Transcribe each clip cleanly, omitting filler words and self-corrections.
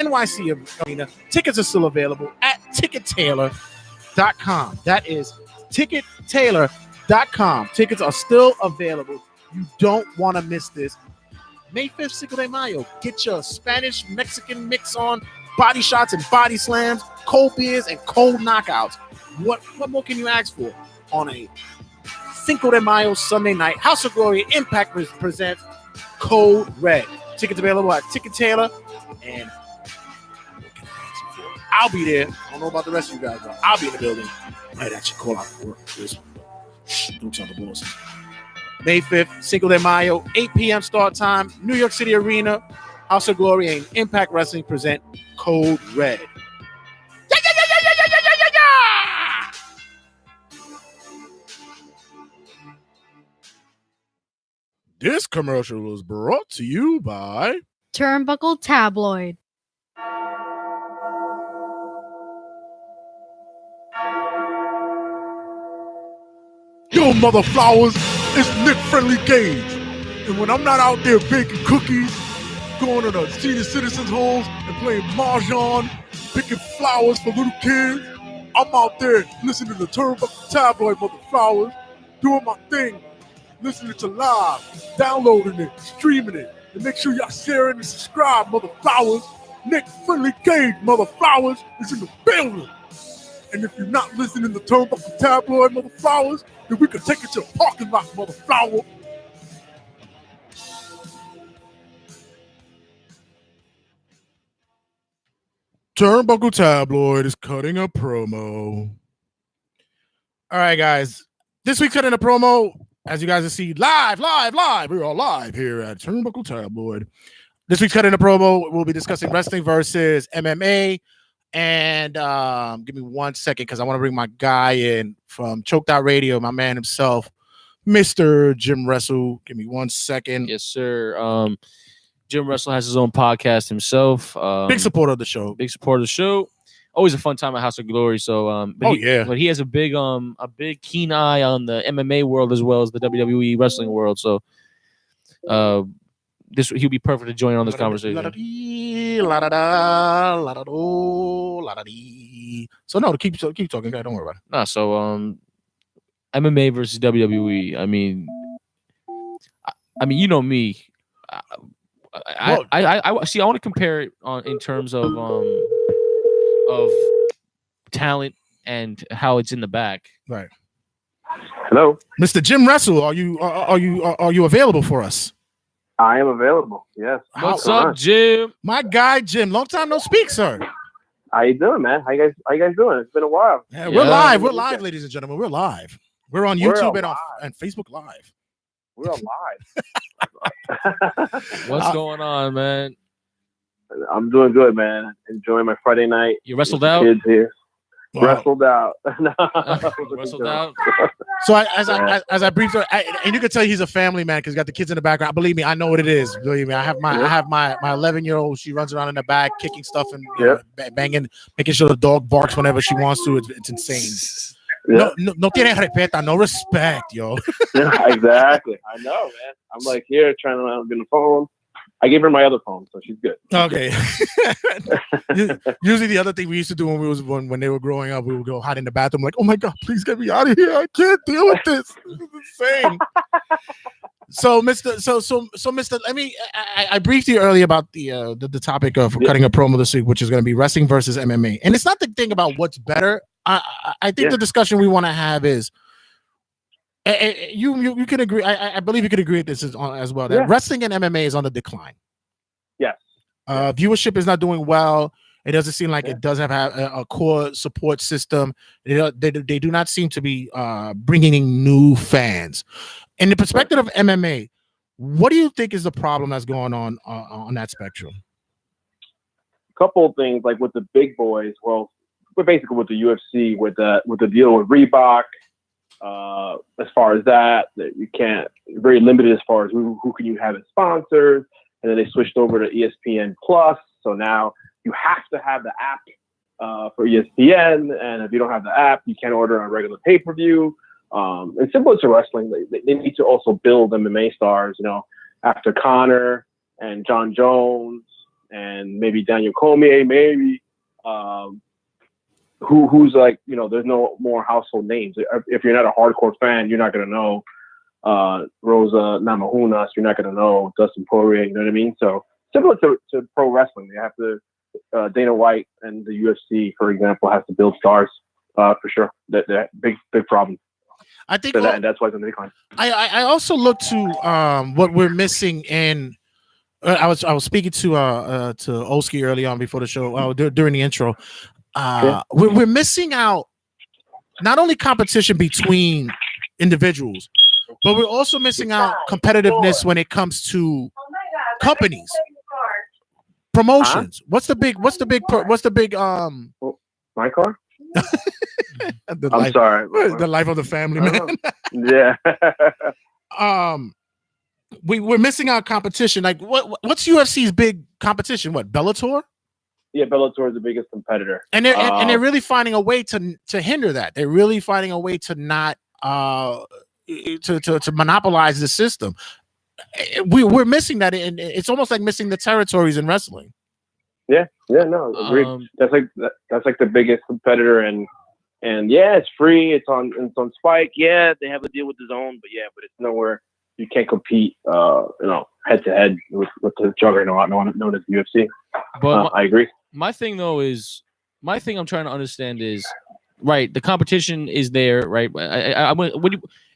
NYC Arena. Tickets are still available at tickettailor.com. That is tickettailor.com. Tickets are still available. You don't want to miss this. May 5th, Cinco de Mayo. Get your Spanish Mexican mix on. Body shots and body slams, cold beers and cold knockouts. What more can you ask for on a Cinco de Mayo Sunday night? House of Glory Impact presents Code Red. Tickets available at Ticket Tailor. And what can I ask you for? I'll be there. I don't know about the rest of you guys, but I'll be in the building. Might actually call out for this one. Don't tell the bosses. May 5th, Cinco de Mayo, 8 p.m. start time, New York City Arena. House of Glory and Impact Wrestling present Code Red. This commercial was brought to you by Turnbuckle Tabloid. Yo, mother flowers, it's Nick Friendly Gage. And when I'm not out there baking cookies, going to the senior citizens' homes and playing mahjong, picking flowers for little kids, I'm out there listening to the Turnbuckle Tabloid, mother flowers, doing my thing, listening to live, downloading it, streaming it, and make sure y'all share it and subscribe, mother flowers. Nick Friendly Gage, mother flowers, is in the building. And if you're not listening to Turnbuckle Tabloid, mother flowers, then we can take it to the parking lot, mother flower. Turnbuckle Tabloid is cutting a promo. All right, guys. This week's cutting a promo, as you guys will see, live. We're all live here at Turnbuckle Tabloid. This week's cutting a promo, we'll be discussing wrestling versus MMA. And give me 1 second because I want to bring my guy in from Choked Out Radio, my man himself, Mr. Jim Wrestle. Give me 1 second. Yes, sir. Jim Wrestle has his own podcast himself. Big supporter of the show. Big supporter of the show. Always a fun time at House of Glory. So, but he has a big keen eye on the MMA world as well as the WWE wrestling world. So, he'll be perfect to join on this conversation. So no, keep talking, guy. Don't worry about it. Nah, so MMA versus WWE. I mean, you know me. I see. I want to compare it in terms of talent and how it's in the back. Right. Hello, Mr. Jim Wrestle. Are you available for us? I am available. Yes. What's up, Jim? My guy, Jim. Long time no speak, sir. How you doing, man? How you guys doing? It's been a while. Yeah, we're live. We're live, ladies and gentlemen. We're live. We're on YouTube and Facebook Live. We're alive. What's going on, man? I'm doing good, man. Enjoying my Friday night. You wrestled out? Kids here. Wow. Wrestled out. Wrestled out. So as I briefed her, and you can tell he's a family man because he's got the kids in the background. Believe me, I know what it is. Believe me, I have my 11-year-old. She runs around in the back, kicking stuff and banging, making sure the dog barks whenever she wants to. It's insane. Yeah. No tiene respeto, no respect, yo. Yeah, exactly. I know, man. I'm like here trying to get the phone. I gave her my other phone, so she's good. Okay. Usually the other thing we used to do when they were growing up, we would go hide in the bathroom like, oh my God, please get me out of here. I can't deal with this. This is insane. So Mr. I briefed you earlier about the topic of cutting a promo this week, which is going to be wrestling versus MMA. And it's not the thing about what's better. I think the discussion we want to have is you can agree. I believe you could agree with this as well. That wrestling and MMA is on the decline. Yes. Viewership is not doing well. It doesn't seem like it does have a core support system. They do not seem to be bringing in new fans. In the perspective of MMA, what do you think is the problem that's going on that spectrum? A couple of things, like with the big boys. Well, we're basically with the UFC, with the deal with Reebok. As far as that you can't, very limited as far as who can you have as sponsors. And then they switched over to ESPN Plus. So now you have to have the app for ESPN. And if you don't have the app, you can't order on regular pay-per-view. And similar to wrestling, they need to also build MMA stars, after Conor and John Jones, and maybe Daniel Cormier, maybe who's like, there's no more household names. If you're not a hardcore fan, you're not gonna know Rosa Namajunas. You're not gonna know Dustin Poirier. You know what I mean? So similar to pro wrestling, they have to. Dana White and the UFC, for example, has to build stars for sure. That big problem. I think, and that's why it's on the decline. I also look to what we're missing in. I was speaking to Oski early on before the show during the intro. We're missing out not only competition between individuals, but we're also missing out competitiveness when it comes to companies. Promotions. What's the big my car? I'm sorry. The life of the family, man. Yeah. We're missing out competition. Like what's UFC's big competition? What, Bellator? Yeah, Bellator is the biggest competitor. And they're really finding a way to hinder that. They're really finding a way to not to monopolize the system. We're missing that, and it's almost like missing the territories in wrestling. Yeah, no, agreed. That's like the biggest competitor, and yeah, it's free. It's on Spike. Yeah, they have a deal with the Zone, but it's nowhere. You can't compete, head to head with the juggernaut known as UFC. But I agree. My thing I'm trying to understand is, right, the competition is there, right?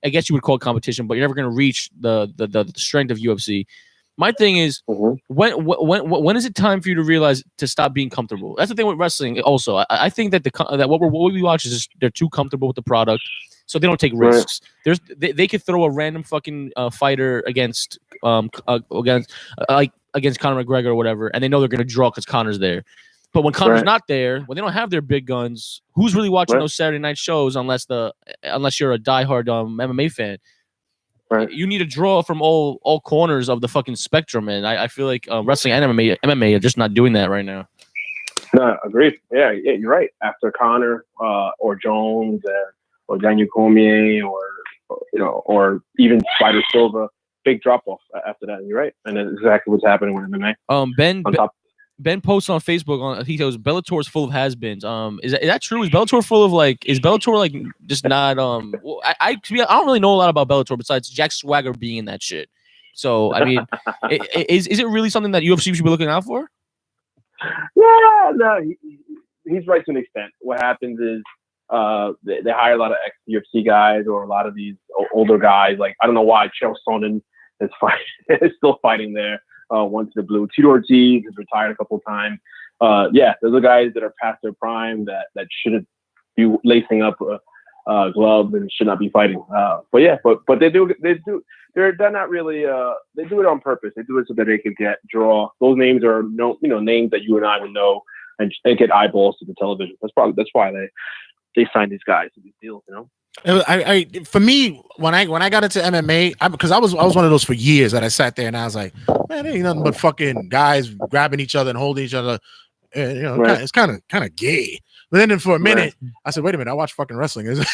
I guess you would call it competition, but you're never going to reach the strength of UFC. My thing is, when is it time for you to realize to stop being comfortable? That's the thing with wrestling. Also, I think that what we watch is just, they're too comfortable with the product, so they don't take risks. Right. They could throw a random fucking fighter against Conor McGregor or whatever, and they know they're going to draw because Conor's there. But when Conor's not there, when they don't have their big guns, who's really watching those Saturday night shows unless you're a diehard MMA fan? Right. You need a draw from all corners of the fucking spectrum, and I feel like wrestling and MMA are just not doing that right now. No, agreed. Yeah, you're right. After Conor or Jones or Daniel Cormier or even Spider Silva, big drop off after that. And you're right, and that's exactly what's happening with MMA. Ben posts on Facebook he goes, Bellator is full of has-beens. Is that true? Is Bellator full of is Bellator just not I don't really know a lot about Bellator besides Jack Swagger being in that shit. So I mean, is it really something that UFC should be looking out for? Yeah, no, he's right to an extent. What happens is they hire a lot of ex-UFC guys or a lot of these older guys. Like, I don't know why Chael Sonnen is still fighting there. One to the blue. Tito Ortiz has retired a couple of times. Those are guys that are past their prime that shouldn't be lacing up gloves and should not be fighting. But they do. They're not really. They do it on purpose. They do it so that they can draw. Those names are names that you and I would know and get eyeballs to the television. That's why they sign these guys to these deals. For me, when I got into MMA, because I was one of those for years that I sat there and I was like, man, there ain't nothing but fucking guys grabbing each other and holding each other. And, it's kind of gay. But then for a minute, I said, wait a minute, I watch fucking wrestling. Is there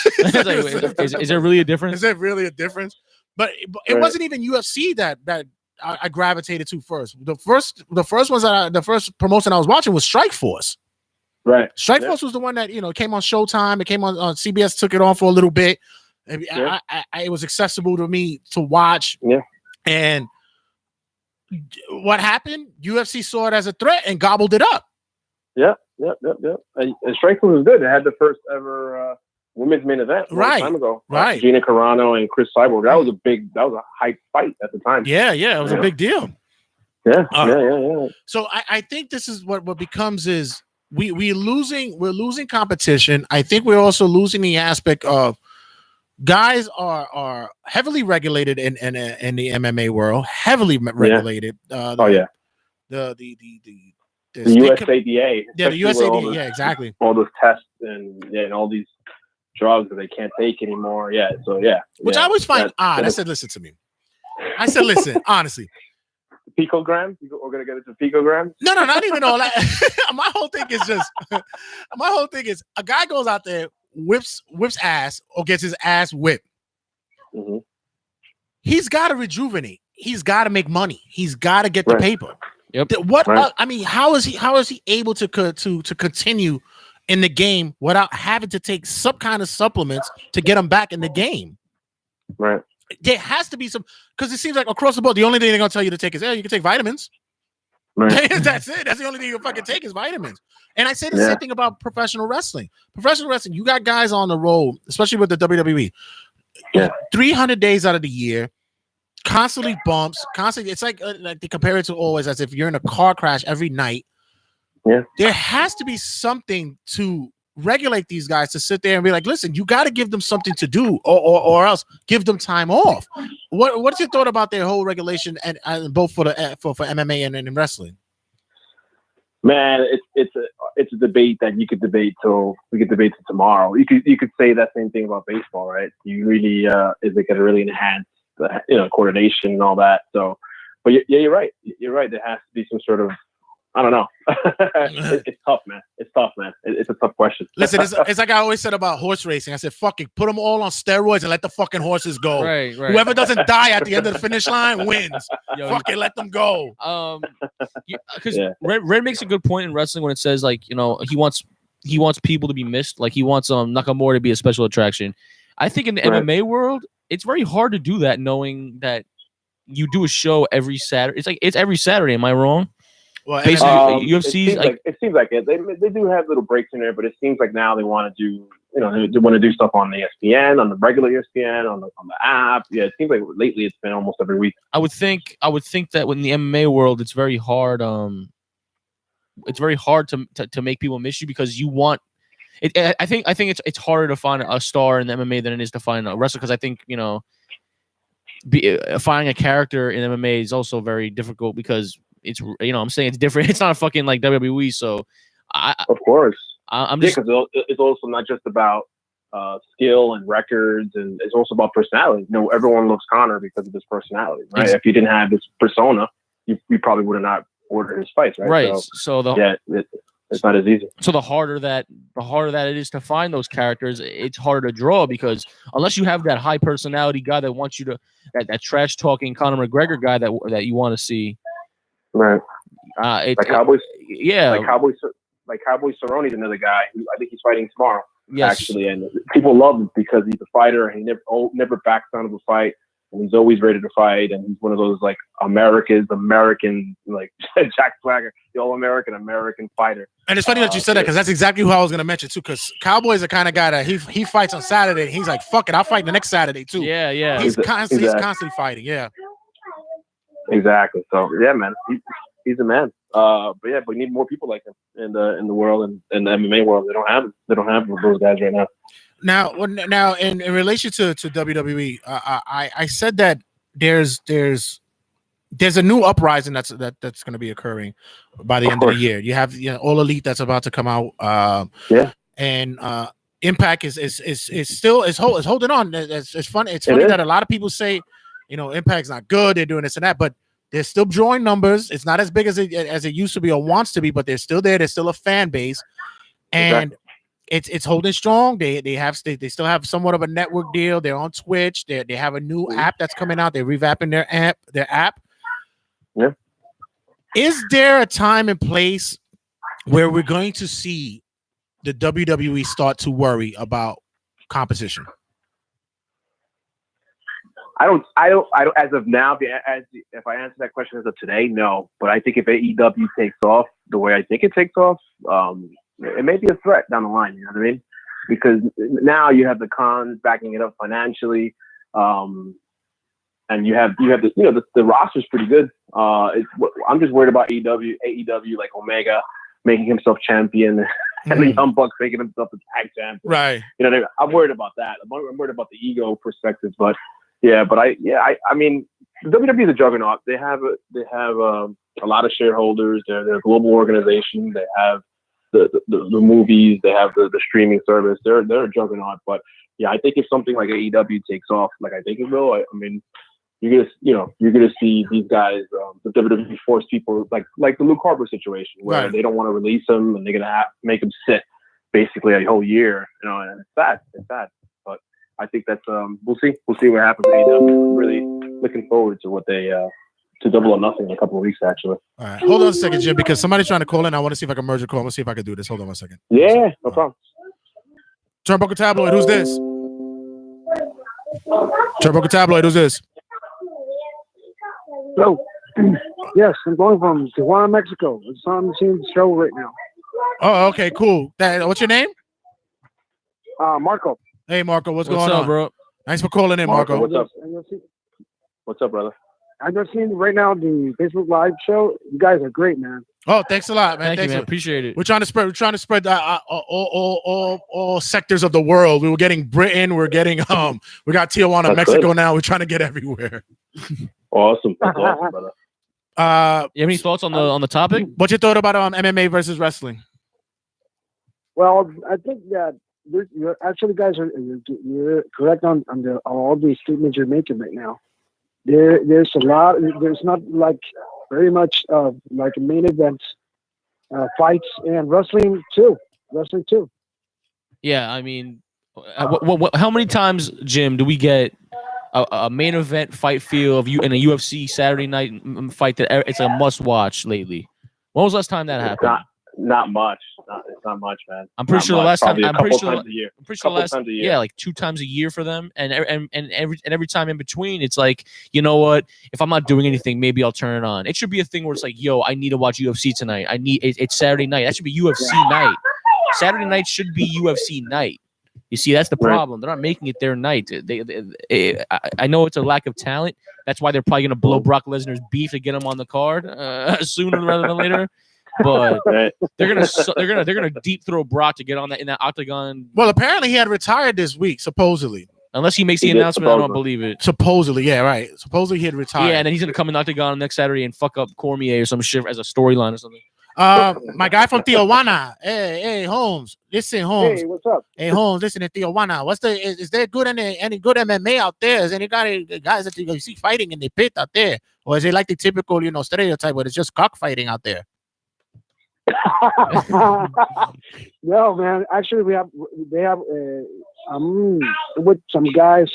really a difference? Is there really a difference? But it wasn't even UFC that I gravitated to first. The first promotion I was watching was Strikeforce. Right. Strikeforce was the one that came on Showtime. It came on CBS. Took it on for a little bit. It was accessible to me to watch. Yeah. And what happened? UFC saw it as a threat and gobbled it up. Yeah. And Strikeforce was good. They had the first ever women's main event a long time ago. Right. Gina Carano and Chris Cyborg. That was a hype fight at the time. Yeah. It was a big deal. Yeah. So I think this is what becomes is. We're losing competition. I think we're also losing the aspect of guys are heavily regulated in the MMA world, heavily regulated. The USADA. Yeah, the USADA. Yeah, exactly. All those tests and all these drugs that they can't take anymore. Yeah. So yeah. Which I always find odd. I said, listen to me. I said, listen, honestly. Picograms? We're gonna get into picograms? No, not even all that. My whole thing is a guy goes out there, whips ass or gets his ass whipped. Mm-hmm. He's got to rejuvenate. He's got to make money. He's got to get the paper. Yep. What Right. I mean, how is he able to continue in the game without having to take some kind of supplements to get him back in the game? Right. There has to be some, because it seems like across the board, the only thing they're gonna tell you to take is, you can take vitamins. Right. That's it. That's the only thing you can fucking take is vitamins. And I say the Yeah. same thing about professional wrestling. Professional wrestling, you got guys on the road, especially with the WWE. Yeah. 300 days out of the year, constantly bumps, constantly. It's like they compare it to always as if you're in a car crash every night. Yeah. There has to be something to regulate these guys to sit there and be like, listen, you got to give them something to do, or else give them time off. What's your thought about their whole regulation and both for the for MMA and wrestling? Man, it's a debate that we could debate till tomorrow. You could say that same thing about baseball, right? You really is it going to really enhance the coordination and all that? So, but yeah, you're right. You're right. There has to be some sort of, I don't know. It's tough, man. It's a tough question. Listen, it's like I always said about horse racing. I said, fuck it, put them all on steroids and let the fucking horses go. Right. Whoever doesn't die at the end of the finish line wins. Yo, Fuck it, let them go. Because Red makes a good point in wrestling when it says like, he wants people to be missed. Like he wants Nakamura to be a special attraction. I think in the MMA world, it's very hard to do that, knowing that you do a show every Saturday. It's every Saturday. Am I wrong? Well, basically, UFC it seems like it. They do have little breaks in there, but it seems like now they want to do they want to do stuff on the ESPN, on the regular ESPN, on the app. Yeah, it seems like lately it's been almost every week. I would think that in the MMA world, it's very hard. It's very hard to make people miss you because you want it. I think it's harder to find a star in the MMA than it is to find a wrestler, because I think finding a character in MMA is also very difficult because it's I'm saying it's different. It's not a fucking like WWE. So of course, I'm just because it's also not just about skill and records, and it's also about personality. Everyone loves Conor because of his personality, right? Exactly. If you didn't have this persona, you probably would have not ordered his fights, right? Right. It's not as easy. So the harder that it is to find those characters, it's harder to draw, because unless you have that high personality guy that wants you to that trash talking Conor McGregor guy that you want to see. Right. Cowboy Cerrone's another guy who I think he's fighting tomorrow. Yes. Actually, and people love him because he's a fighter and he never backs down of a fight, and he's always ready to fight, and he's one of those like American like Jack Swagger, the all-American fighter. And it's funny that you said that, because that's exactly who I was going to mention too. Because Cowboy's the kind of guy that he fights on Saturday. And he's like, fuck it, I'll fight the next Saturday too. Yeah. He's constantly fighting. Yeah. Exactly. So yeah, man, he's a man. But we need more people like him in the world and in the MMA world. They don't have those guys right now. Now, in relation to WWE, I said that there's a new uprising that's going to be occurring by the end of the year. You have All Elite that's about to come out. And Impact is still holding on. It's funny. It's funny that a lot of people say, Impact's not good. They're doing this and that, but they're still drawing numbers. It's not as big as it used to be or wants to be, but they're still there. There's still a fan base, and it's holding strong. They still have somewhat of a network deal. They're on Twitch. They have a new app that's coming out. They're revamping their app. Yeah. Is there a time and place where we're going to see the WWE start to worry about competition? I don't. As of now, if I answer that question as of today, no. But I think if AEW takes off the way I think it takes off, it may be a threat down the line. You know what I mean? Because now you have the cons backing it up financially, and you have the roster's pretty good. I'm just worried about AEW like Omega making himself champion, and the Young Bucks making himself the tag champion. Right. I'm worried about that. I'm worried about the ego perspective, but. I mean, the WWE is a juggernaut. They have a lot of shareholders. They're a global organization. They have the movies. They have the streaming service. They're a juggernaut. But yeah, I think if something like AEW takes off, like I think it will, I mean, you're gonna see these guys, the WWE force people like the Luke Harper situation, where they don't want to release him and they're gonna make him sit basically a whole year. And it's sad. But I think that's we'll see what happens. I'm really looking forward to what they to Double or Nothing in a couple of weeks, actually. All right, hold on a second, Jim, because somebody's trying to call in. I want to see if I can merge a call. I'm gonna see if I can do this. Hold on 1 second. Yeah, no problem. Turnbuckle Tabloid, who's this? Turnbuckle Tabloid, who's this? Hello. Yes, I'm going from Tijuana, Mexico. It's on the show right now. Oh, okay, cool. What's your name? Marco. Hey, Marco, what's What's going up, on? bro? Thanks for calling in, Marco. What's up? What's up, brother? I'm just seeing right now the Facebook Live show. You guys are great, man. Oh, thanks a lot, man. Thank you, Thanks man. a- Appreciate it. We're trying to spread all sectors of the world. We were getting Britain. We're getting we got Tijuana, That's Mexico good. now. We're trying to get everywhere. Awesome. That's awesome, brother. You have any thoughts on the topic? What you thought about MMA versus wrestling? Well, I think that you're actually guys you're correct on all these statements you're making right now. There's a lot. There's not like very much like main events, fights, and wrestling too. Yeah, I mean, how many times, Jim, do we get a main event fight feel of you in a UFC Saturday night fight that it's a must watch lately? When was the last time that happened? Not much. It's not much, man. I'm pretty Not sure the much. last time. Probably a I'm pretty couple sure. times a year. I'm pretty sure the Couple last. times a year. Yeah, like 2 times a year for them, and every time in between, it's like, you know what? If I'm not doing anything, maybe I'll turn it on. It should be a thing where it's like, yo, I need to watch UFC tonight. It's Saturday night. That should be UFC night. Saturday night should be UFC night. You see, that's the problem. They're not making it their night. I know it's a lack of talent. That's why they're probably gonna blow Brock Lesnar's beef to get him on the card sooner rather than later. But they're gonna deep throw Brock to get on in that octagon. Well, apparently he had retired this week, supposedly. Unless he makes the He did, announcement, I don't supposedly. believe it. Supposedly, yeah, right. Supposedly he had retired. Yeah, and then he's gonna come in octagon next Saturday and fuck up Cormier or some shit as a storyline or something. My guy from Tijuana. Hey, Holmes. Listen, Holmes. Hey, what's up? Hey, Holmes. Listen to Tijuana. Is there good any good MMA out there? Is any guys that you see fighting in the pit out there, or is it like the typical stereotype where it's just cockfighting out there? No, man. Actually, they have with some guys.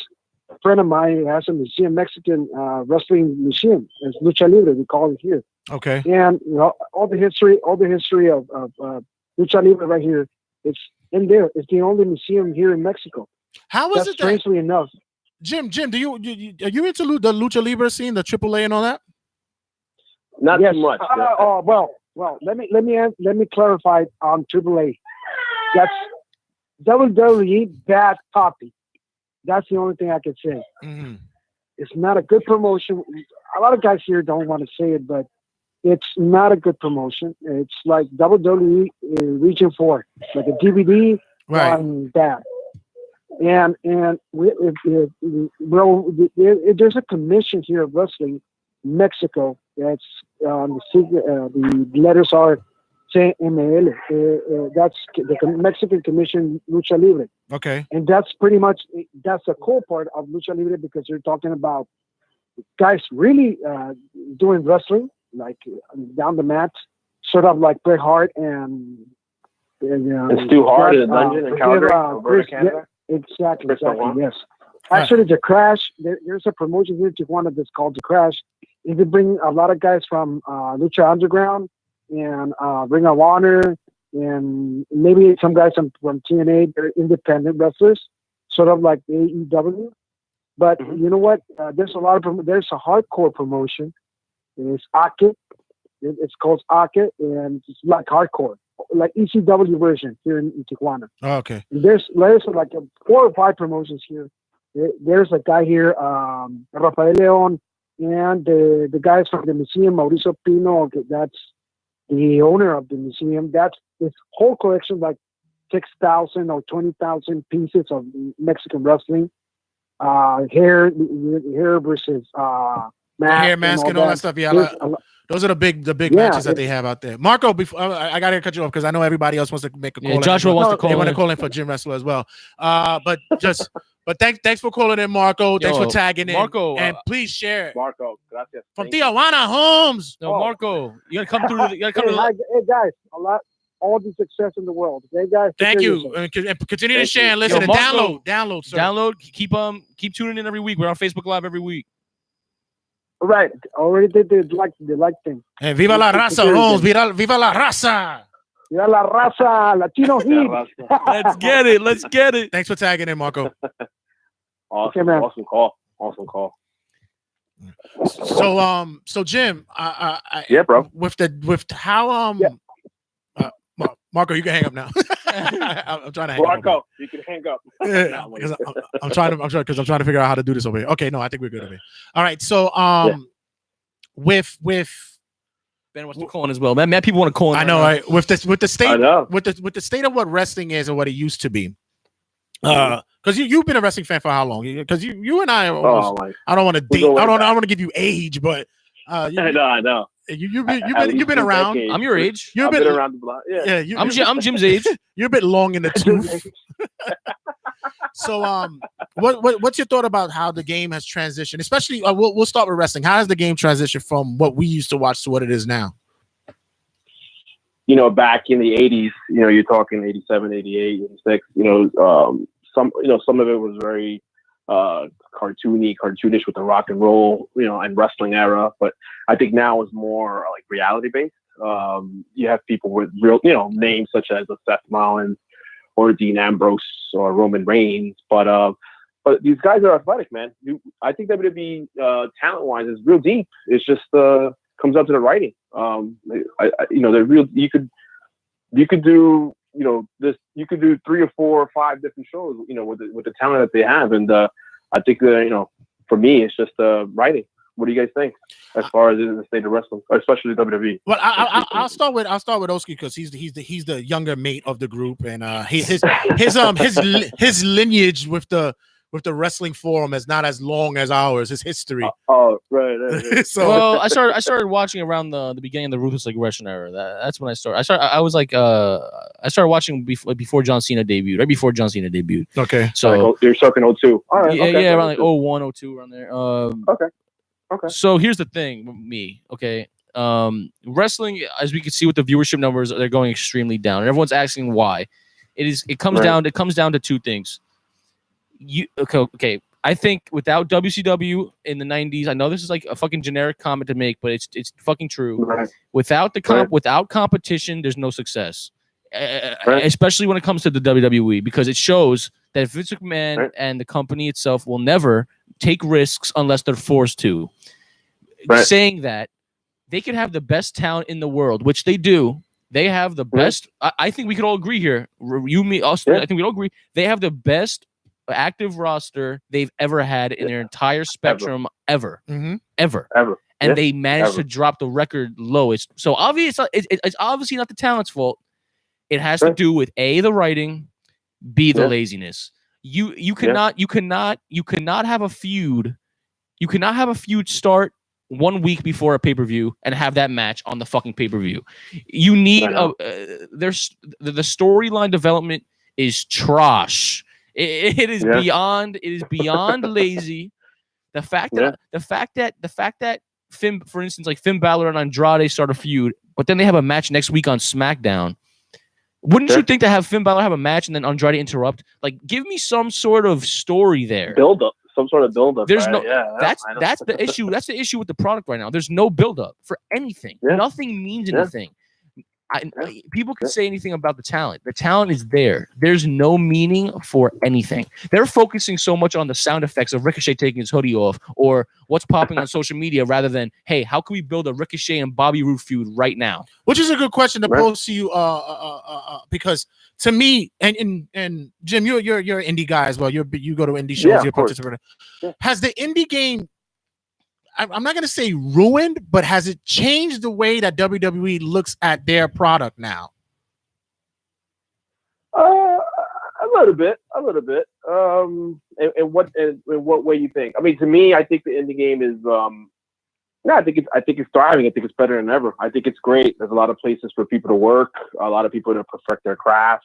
A friend of mine has a museum, Mexican wrestling museum. It's Lucha Libre, we call it here. Okay. And all the history of Lucha Libre right here. It's in there. It's the only museum here in Mexico. How is That's it that strangely enough. Jim? Are you into the Lucha Libre scene, the AAA and all that? Not Yes. too much. Well. Let me clarify on AAA. That's WWE bad copy. That's the only thing I can say. Mm-hmm. It's not a good promotion. A lot of guys here don't want to say it, but it's not a good promotion. It's like WWE Region 4, like a DVD Right. on that. And there's a commission here of wrestling, Mexico. That's the letters are CML. That's the Mexican Commission Lucha Libre. Okay. And that's pretty much that's the cool part of Lucha Libre, because you're talking about guys really doing wrestling, like down the mat, sort of like Bret Hart and Stu Hart in the dungeon in Calgary, Alberta, Canada. Exactly. One. Yes. Actually, the Crash. There's a promotion here in Tijuana that's called the Crash. They bring a lot of guys from Lucha Underground and Ring of Honor, and maybe some guys from TNA. They're independent wrestlers, sort of like AEW. But you know what? There's a lot of there's a hardcore promotion. It's Ake. It's called Ake, and it's like hardcore, like ECW version here in Tijuana. Oh, okay. There's like 4 or 5 promotions here. There's a guy here, Rafael Leon, and the guys from the museum, Mauricio Pino. That's the owner of the museum. That's this whole collection, like 6,000 or 20,000 pieces of Mexican wrestling. Hair versus mask, Hair mask and all that stuff. Yeah, those are the big matches that they have out there. Marco, before I gotta cut you off because I know everybody else wants to make a call. Yeah, Joshua wants to call. They want to call in for Gym Wrestler as well. But thanks for calling in, Marco. Thanks for tagging in, Marco, and please share it. Marco, gracias. From Tijuana, Holmes. No, Marco, you gotta come through. You gotta come hey guys, all the success in the world. Okay, guys. Thank you, and continue to share and listen and Marco, download, sir. Download. Keep tuning in every week. We're on Facebook Live every week. Right. Already did the like thing. Hey, viva la raza, Holmes. Viva la raza. Viva la raza, Latino heat. Let's get it. Let's get it. Thanks for tagging in, Marco. Awesome, Okay, man. awesome call. So Jim, Yeah, bro. with how Yeah. Marco, you can hang up now. I'm trying to hang up. Marco, you can hang up. Yeah, because I'm trying to figure out how to do this over here. Okay, no, I think we're good over here. All right, so with Ben wants to call in as well. Man, people want to call in. I know, right? With the state, I know. with the state of what wrestling is and what it used to be. Because you've been a wrestling fan for how long? Because you and I are almost, I don't want to date. I don't want to give you age, but I know. You've been around. Decades. I'm your age. You've I've been around the block. Yeah. I'm Jim's age. You're a bit long in the tooth. So, what's your thought about how the game has transitioned? Especially, we'll start with wrestling. How has the game transitioned from what we used to watch to what it is now? Back in the 80s, you're talking 87, 88, 86, some of it was very cartoonish with the rock and roll, and wrestling era. But I think now is more like reality based. You have people with real, names such as Seth Rollins or Dean Ambrose or Roman Reigns. But these guys are athletic, man. I think WWE talent wise is real deep. It's just comes up to the writing. They're real. You could do this. You could do 3 or 4 or 5 different shows. With the talent that they have, and I think for me, it's just writing. What do you guys think as far as the state of wrestling, especially WWE? Well, I'll start with Oski because he's the younger mate of the group, and his lineage with the wrestling forum is not as long as ours. His history. Right. So, well, I started watching around the beginning of the Ruthless Aggression era. That's when I started. I was like, I started watching before John Cena debuted. Right before John Cena debuted. Okay. So you're talking 02. All right. Yeah, around like 01, 02, around there. Okay. So here's the thing with me. Okay. Wrestling, as we can see with the viewership numbers, they're going extremely down, and everyone's asking why. It comes down to 2 things. Okay. I think without WCW in the 90s, I know this is like a fucking generic comment to make, but it's fucking true. Right. Without without competition, there's no success. Especially when it comes to the WWE, because it shows that Vince McMahon and the company itself will never take risks unless they're forced to. Saying that, they could have the best talent in the world, which they do. They have the best. I think we could all agree here. You, me, us. I think we all agree. They have the best active roster they've ever had in their entire spectrum ever. And they managed to drop the record lowest. So obviously, it's obviously not the talent's fault. It has to do with A, the writing, B, the laziness. You cannot have a feud. You cannot have a feud start 1 week before a pay-per-view and have that match on the fucking pay-per-view. You need there's the storyline development is trash. It is beyond lazy. The fact that Finn, for instance, like Finn Balor and Andrade start a feud, but then they have a match next week on SmackDown. Wouldn't you think to have Finn Balor have a match and then Andrade interrupt? Like, give me some sort of story there. Build up. Some sort of build up. There's that's the issue. That's the issue with the product right now. There's no build up for anything. Nothing means anything. People can say anything about the talent. The talent is there. There's no meaning for anything. They're focusing so much on the sound effects of Ricochet taking his hoodie off or what's popping on social media rather than, hey, how can we build a Ricochet and Bobby Roode feud right now? Which is a good question to pose to you, because to me, and Jim, you're an indie guy as well. You go to indie shows. You're a participant. Has the indie game, I'm not going to say ruined, but has it changed the way that WWE looks at their product now? A little bit. In what way you think? I mean, to me, I think the indie game is. I think it's thriving. I think it's better than ever. I think it's great. There's a lot of places for people to work. A lot of people to perfect their craft,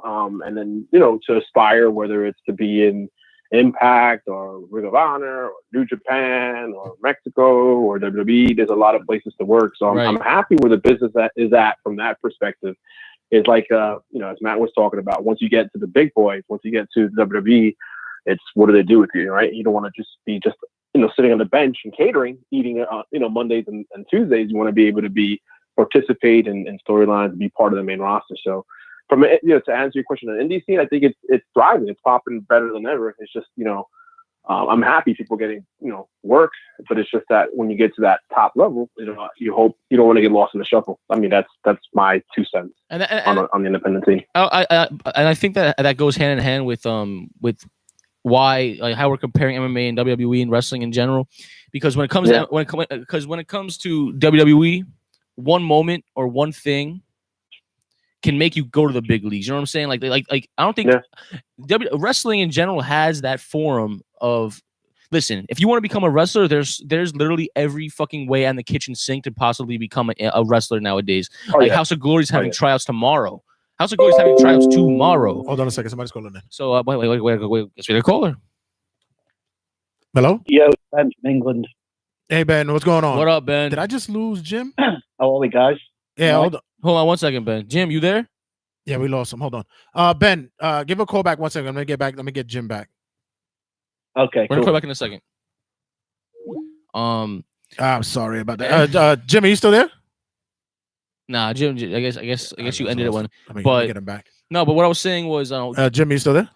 and then to aspire, whether it's to be in Impact or Ring of Honor or New Japan or Mexico or WWE. There's a lot of places to work. So I'm happy where the business is at from that perspective. It's like, as Matt was talking about, once you get to the big boys, once you get to WWE, it's what do they do with you, right? You don't want to just be just sitting on the bench and catering, eating Mondays and Tuesdays. You want to be able to participate in storylines and be part of the main roster. So from to answer your question on the indie scene, I think it's thriving. It's popping better than ever. It's just I'm happy people getting work, but it's just that when you get to that top level, you hope you don't want to get lost in the shuffle. I mean, that's my 2 cents on the independent scene. And I think that goes hand in hand with why, like, how we're comparing MMA and WWE and wrestling in general, because when it comes to WWE, one moment or one thing can make you go to the big leagues. You know what I'm saying? Like I don't think wrestling in general has that forum of, listen, if you want to become a wrestler, there's literally every fucking way on the kitchen sink to possibly become a wrestler nowadays. House of Glory's having tryouts tomorrow. House of Glory's having tryouts tomorrow. Hold on a second. Somebody's calling in. So wait. Guess we got a caller. Hello? Yo, Ben from England. Hey, Ben. What's going on? What up, Ben? Did I just lose Jim? How are we, guys? Yeah, hold on 1 second, Ben. Jim, you there? Yeah, we lost him. Hold on. Ben, give a call back 1 second. I'm gonna get back. Let me get Jim back. Okay, we're gonna call back in a second. I'm sorry about that. Jim, are you still there? Nah, Jim. I guess you ended it when. Let me But get him back. No, but what I was saying was, Jim, are you still there?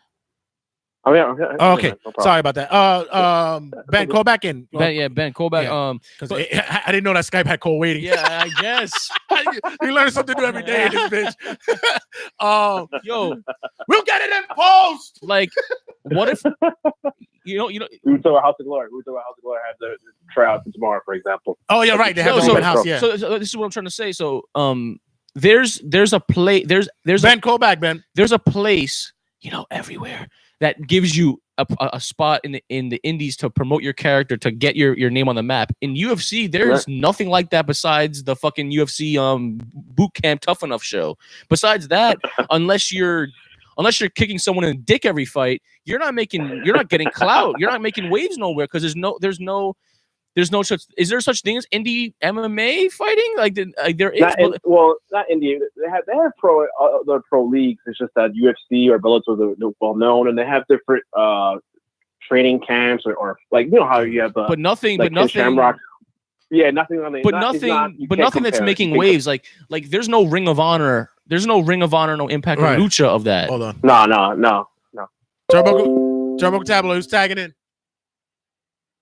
Oh yeah. Okay. No, sorry about that. Ben, call back in. Ben, call back. Because I didn't know that Skype had call waiting. Yeah, I guess. You learn something new every day in this bitch. Yo, we'll get it in post. Like, what if we were talking about House of Glory. Have the tryouts tomorrow, for example. Oh yeah, right. They have the open house. Yeah. So this is what I'm trying to say. So there's a play. There's Ben, call back, Ben. There's a place, everywhere, that gives you a spot in the indies to promote your character, to get your name on the map. In UFC, there's nothing like that besides the fucking UFC boot camp tough enough show. Besides that, unless you're kicking someone in the dick every fight, you're not getting clout. You're not making waves nowhere, because there's no such. Is there such thing as indie MMA fighting? Like there is. Not indie. They have other pro leagues. It's just that UFC or Bellator are well known, and they have different training camps or like how you have. But nothing. Shamrock. Yeah, nothing on the. But nothing that's making waves. Like there's no Ring of Honor. There's no Ring of Honor, no Impact or Lucha of that. Hold on. No. Turnbuckle Tabloid, who's tagging in?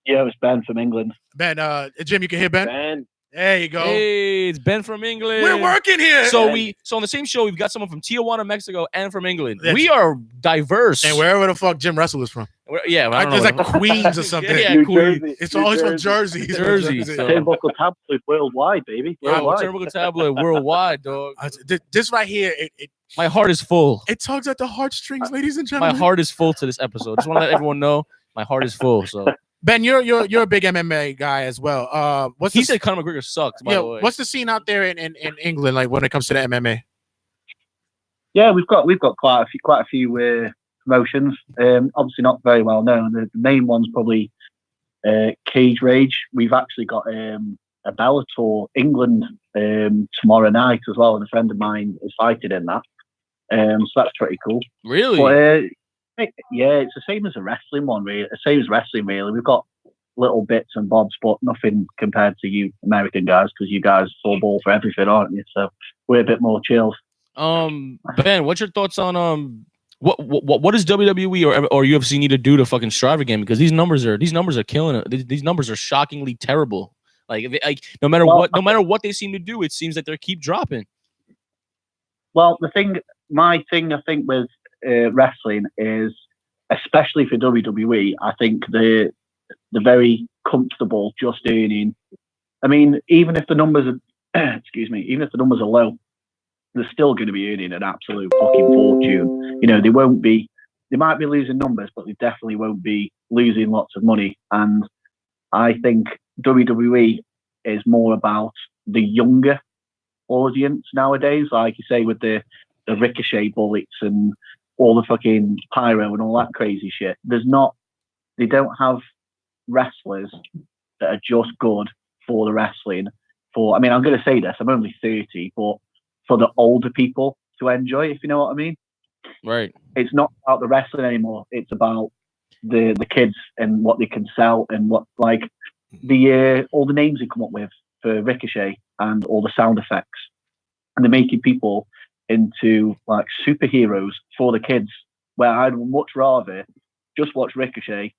Yeah, it's Ben from England. Ben, Jim, you can hear Ben? Ben. There you go. Hey, it's Ben from England. We're working here. So on the same show, we've got someone from Tijuana, Mexico, and from England. We are diverse. And wherever the fuck Jim Wrestle is from. There's like Queens or something. Yeah, Queens. It's always from Jersey. Turnbuckle Tabloid worldwide, baby. Turnbuckle Tabloid worldwide, dog. This right here, my heart is full. It tugs at the heartstrings, ladies and gentlemen. My heart is full to this episode. Just want to let everyone know my heart is full. So Ben, you're a big MMA guy as well. He said Conor McGregor sucks. By the way. What's the scene out there in England like when it comes to the MMA? Yeah, we've got quite a few promotions. Obviously not very well known. The main one's probably Cage Rage. We've actually got a Bellator England tomorrow night as well, and a friend of mine is fighting in that. So that's pretty cool. Really? But, yeah, it's the same as a wrestling one, really. The same as wrestling, really. We've got little bits and bobs, but nothing compared to you American guys, because you guys full ball for everything, aren't you? So we're a bit more chilled. Ben, what's your thoughts on what does WWE or UFC need to do to fucking strive again? Because these numbers are killing it. These numbers are shockingly terrible. Like no matter what they seem to do, it seems that they keep dropping. Well, my thing, I think, with wrestling is, especially for WWE, I think they're very comfortable just earning. I mean, even if the numbers are, even if the numbers are low, they're still going to be earning an absolute fucking fortune. They might be losing numbers, but they definitely won't be losing lots of money. And I think WWE is more about the younger audience nowadays, like you say, with the ricochet bullets and all the fucking pyro and all that crazy shit. They don't have wrestlers that are just good for the wrestling. I'm going to say this, I'm only 30, but for the older people to enjoy, if you know what I mean. Right. It's not about the wrestling anymore. It's about the kids and what they can sell and what like the all the names they come up with for Ricochet and all the sound effects, and they're making people into like superheroes for the kids. Where I'd much rather just watch Ricochet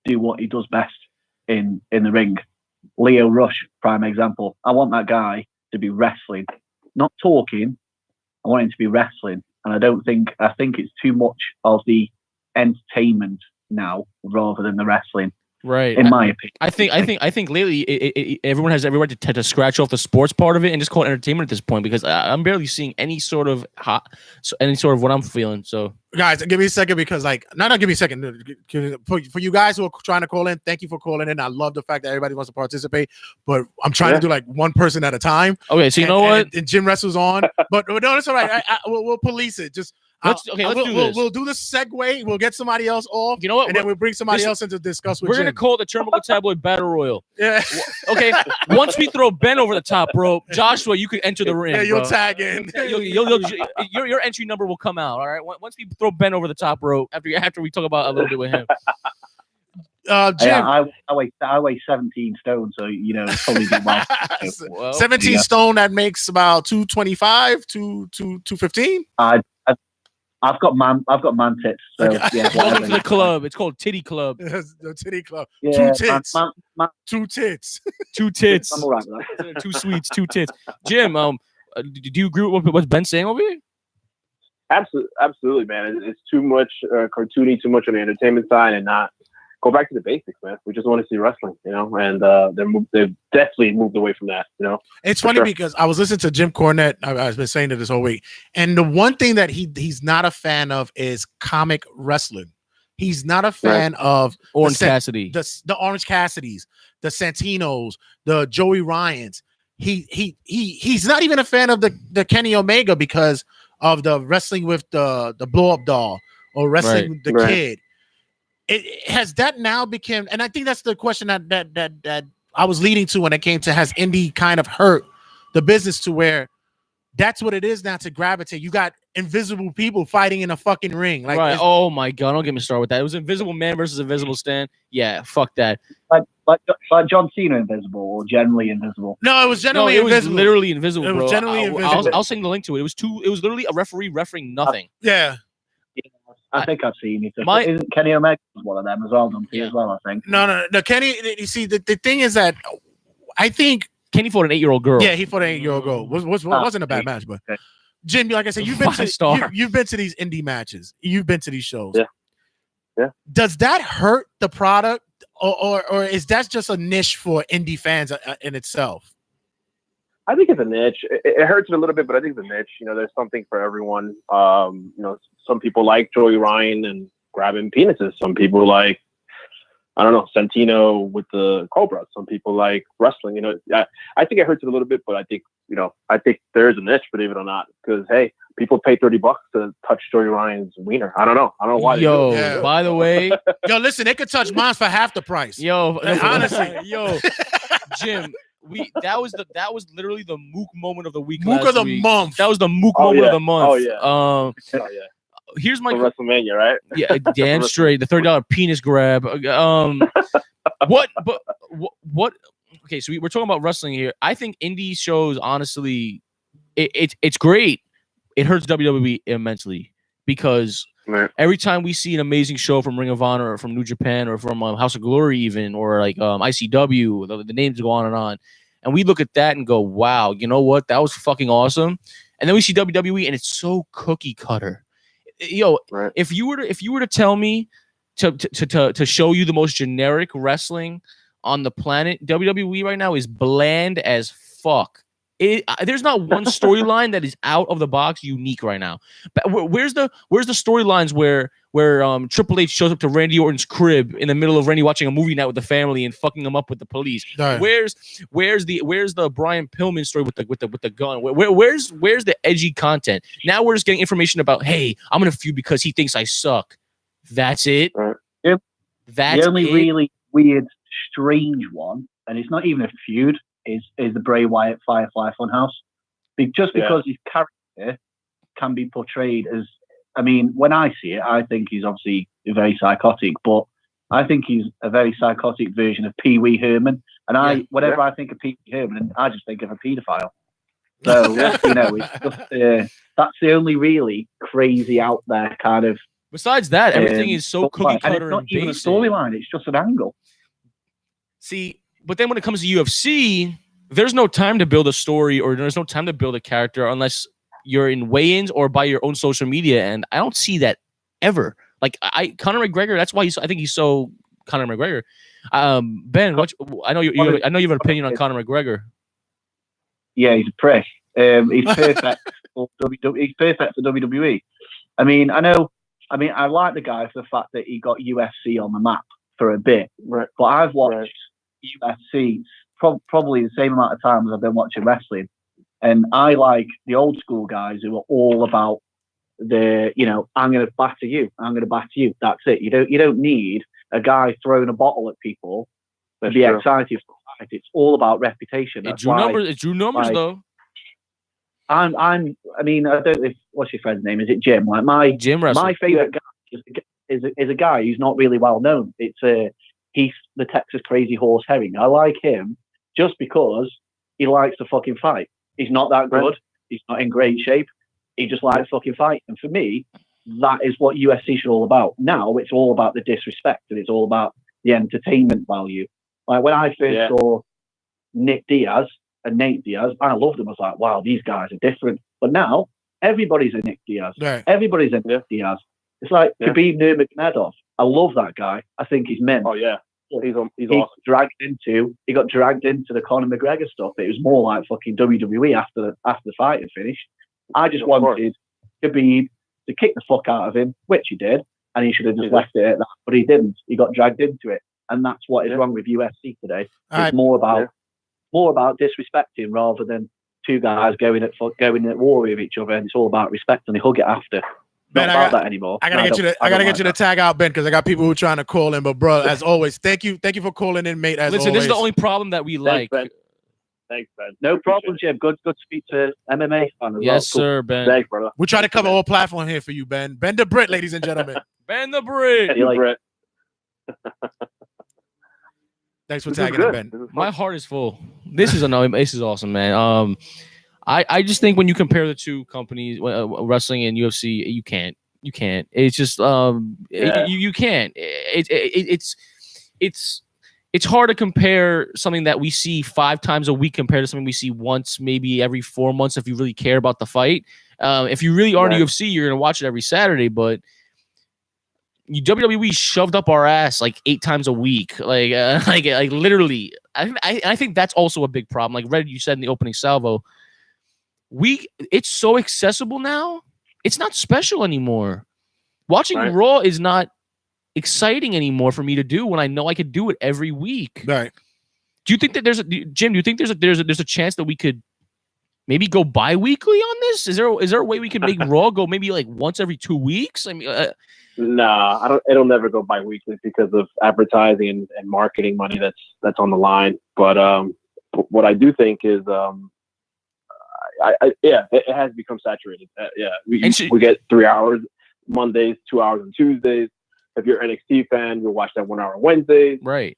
do what he does best in the ring. Leo Rush, prime example. I want that guy to be wrestling, not talking. I want him to be wrestling, and I think it's too much of the entertainment now rather than the wrestling. Right. In my opinion, I think lately everyone has every right to scratch off the sports part of it and just call it entertainment at this point, because I'm barely seeing any sort of what I'm feeling. So guys, give me a second, because like not give me a second for you guys who are trying to call in. Thank you for calling in. I love the fact that everybody wants to participate, but I'm trying to do like one person at a time. Okay, so you know what? And Jim Wrestle's on, but no, that's all right. We'll police it. Just let's do this. We'll do the segue. We'll get somebody else off. You know what? And then we'll bring somebody else in to discuss with We're Jim. gonna call the Turnbuckle Tabloid Battle Royal. Yeah. Okay. Once we throw Ben over the top rope, Joshua, you can enter the ring. Yeah, you'll bro. tag in. Your entry number will come out. All right. Once we throw Ben over the top rope, after we talk about a little bit with him. Jim, I weigh 17 stone, so you know probably do well. 17 stone. That makes about 225 to 215. I've got man tits. So yeah, welcome to the club. It's called Titty Club. The Titty Club. Yeah, 2 tits. Two 2 tits. 2 tits. I'm all right with that. 2 sweets. 2 tits. Jim, do you agree with what Ben's saying over here? Absolutely, man. It's too much cartoony, too much on the entertainment side, and not go back to the basics, man. We just want to see wrestling, you know, and they've definitely moved away from that, you know. It's funny because I was listening to Jim Cornette. I've been saying it this whole week, and the one thing that he's not a fan of is comic wrestling. He's not a fan of Orange Cassidy, the Orange Cassidys, the Santinos, the Joey Ryans. He's not even a fan of the Kenny Omega because of the wrestling with the blow up doll or wrestling with the kid. It has that now become, and I think that's the question that I was leading to when it came to, has indie kind of hurt the business to where that's what it is now to gravitate. You got invisible people fighting in a fucking ring. Like, right. Oh my God. Don't get me started with that. It was Invisible Man versus Invisible Stan. Yeah. Fuck that. Like John Cena invisible or generally invisible? No, it was generally invisible. Was literally invisible, bro. It was generally invisible. I'll send the link to it. It was literally a referee refereeing nothing. Yeah. I think I've seen it. Isn't Kenny Omega one of them as well? As well, I think. No. Kenny. You see, the thing is that I think Kenny fought an 8-year-old girl. Yeah, he fought an 8-year-old girl. Wasn't a bad match, but Jim, like I said, you've been to these indie matches. You've been to these shows. Yeah. Does that hurt the product, or is that just a niche for indie fans in itself? I think it's a niche. It hurts it a little bit, but I think it's a niche. You know, there's something for everyone. You know, some people like Joey Ryan and grabbing penises. Some people like, I don't know, Santino with the Cobra. Some people like wrestling. You know, I think it hurts it a little bit, but I think there is a niche, believe it or not, because hey, people pay $30 to touch Joey Ryan's wiener. I don't know why. Yo, by the way, listen, they could touch mine for half the price. Yo, honestly, Jim. That was literally the mook moment of the week. Mook of the month. That was the mook moment of the month. Oh yeah. Here's my WrestleMania, right? Yeah, damn straight. The $30 penis grab. What? Okay, so we're talking about wrestling here. I think indie shows, honestly, it's great. It hurts WWE immensely because every time we see an amazing show from Ring of Honor or from New Japan or from House of Glory, even, or like ICW, the names go on, and we look at that and go, "Wow, you know what? That was fucking awesome." And then we see WWE, and it's so cookie cutter. Yo, if you were to tell me to show you the most generic wrestling on the planet, WWE right now is bland as fuck. There's not one storyline that is out of the box unique right now. But where's the storylines where Triple H shows up to Randy Orton's crib in the middle of Randy watching a movie night with the family and fucking him up with the police? Right. Where's the Brian Pillman story with the gun? Where's the edgy content? Now we're just getting information about, hey, I'm gonna feud because he thinks I suck. That's it. Right. Yep. That's the only it. really weird, strange one, and it's not even a feud, is the Bray Wyatt Firefly Funhouse. Because his character can be portrayed as I mean, when I see it, I think he's obviously very psychotic, but I think he's a very psychotic version of Pee Wee Herman. And whenever I think of Pee Wee Herman, I just think of a paedophile. So, you know, it's just, that's the only really crazy out there kind of. Besides that, everything is so cookie cutter and it's not even a basic. storyline; it's just an angle. See, but then when it comes to UFC, there's no time to build a story or there's no time to build a character unless you're in weigh-ins or by your own social media, and I don't see that ever. Like Conor McGregor, that's why I think he's so Conor McGregor. Ben, I know you have an opinion on Conor McGregor. Yeah, he's a prick. He's perfect for WWE. He's perfect for WWE. I mean, I like the guy for the fact that he got UFC on the map for a bit. Right. But I've watched UFC probably the same amount of time as I've been watching wrestling. And I like the old school guys who are all about the, you know, I'm going to batter you. I'm going to batter you. That's it. You don't need a guy throwing a bottle at people to be excited for a fight. It's all about reputation. It drew numbers though. I mean, I don't know what's your friend's name? Is it Jim? Like my favorite guy is a guy who's not really well known. It's he's the Texas Crazy Horse Herring. I like him just because he likes to fucking fight. He's not that good. Right. He's not in great shape. He just likes fucking fight. And for me, that is what UFC should all about. Now it's all about the disrespect and it's all about the entertainment value. Like when I first saw Nick Diaz and Nate Diaz, I loved them. I was like, wow, these guys are different. But now everybody's a Nick Diaz. Right. Everybody's a Nick Diaz. It's like Khabib Nurmagomedov. I love that guy. I think he's mint. Oh yeah. He's awesome. He got dragged into the Conor McGregor stuff. It was more like fucking WWE after the fight had finished. I just wanted Khabib to kick the fuck out of him, which he did, and he should have just left it at that, but he didn't. He got dragged into it, and that's what is wrong with UFC today. It's more about disrespecting rather than two guys going at war with each other, and it's all about respect, and they hug it after. Man, not about that anymore. I gotta get you to tag out Ben because I got people who are trying to call in. But bro, as always, thank you for calling in, mate. Listen, this is the only problem that we like. Thanks, Ben. No problem, Jim. Good to speak to MMA fan as yes, sir, Ben. Thanks, brother. We try to cover all platform here for you, Ben. Ben the Brit, ladies and gentlemen. Ben the Brit. Thanks for tagging in, Ben. My heart is full. This is awesome, man. I just think when you compare the two companies, wrestling and UFC, you can't. It's just you can't. It's hard to compare something that we see 5 times a week compared to something we see once, maybe every 4 months if you really care about the fight. If you really are in UFC, you're gonna watch it every Saturday, but WWE shoved up our ass like 8 times a week, like literally. I think that's also a big problem. Like Red, you said in the opening salvo. It's so accessible now. It's not special anymore. Watching Raw is not exciting anymore for me to do when I know I could do it every week. Right. Do you think that Jim? Do you think there's a chance that we could maybe go bi-weekly on this? Is there a way we can make Raw go maybe like once every 2 weeks? I mean, nah, I don't. It'll never go bi-weekly because of advertising and marketing money that's on the line. But what I do think is it has become saturated. We get 3 hours Mondays, 2 hours on Tuesdays. If you're an NXT fan, you'll watch that 1 hour on Wednesdays. Right.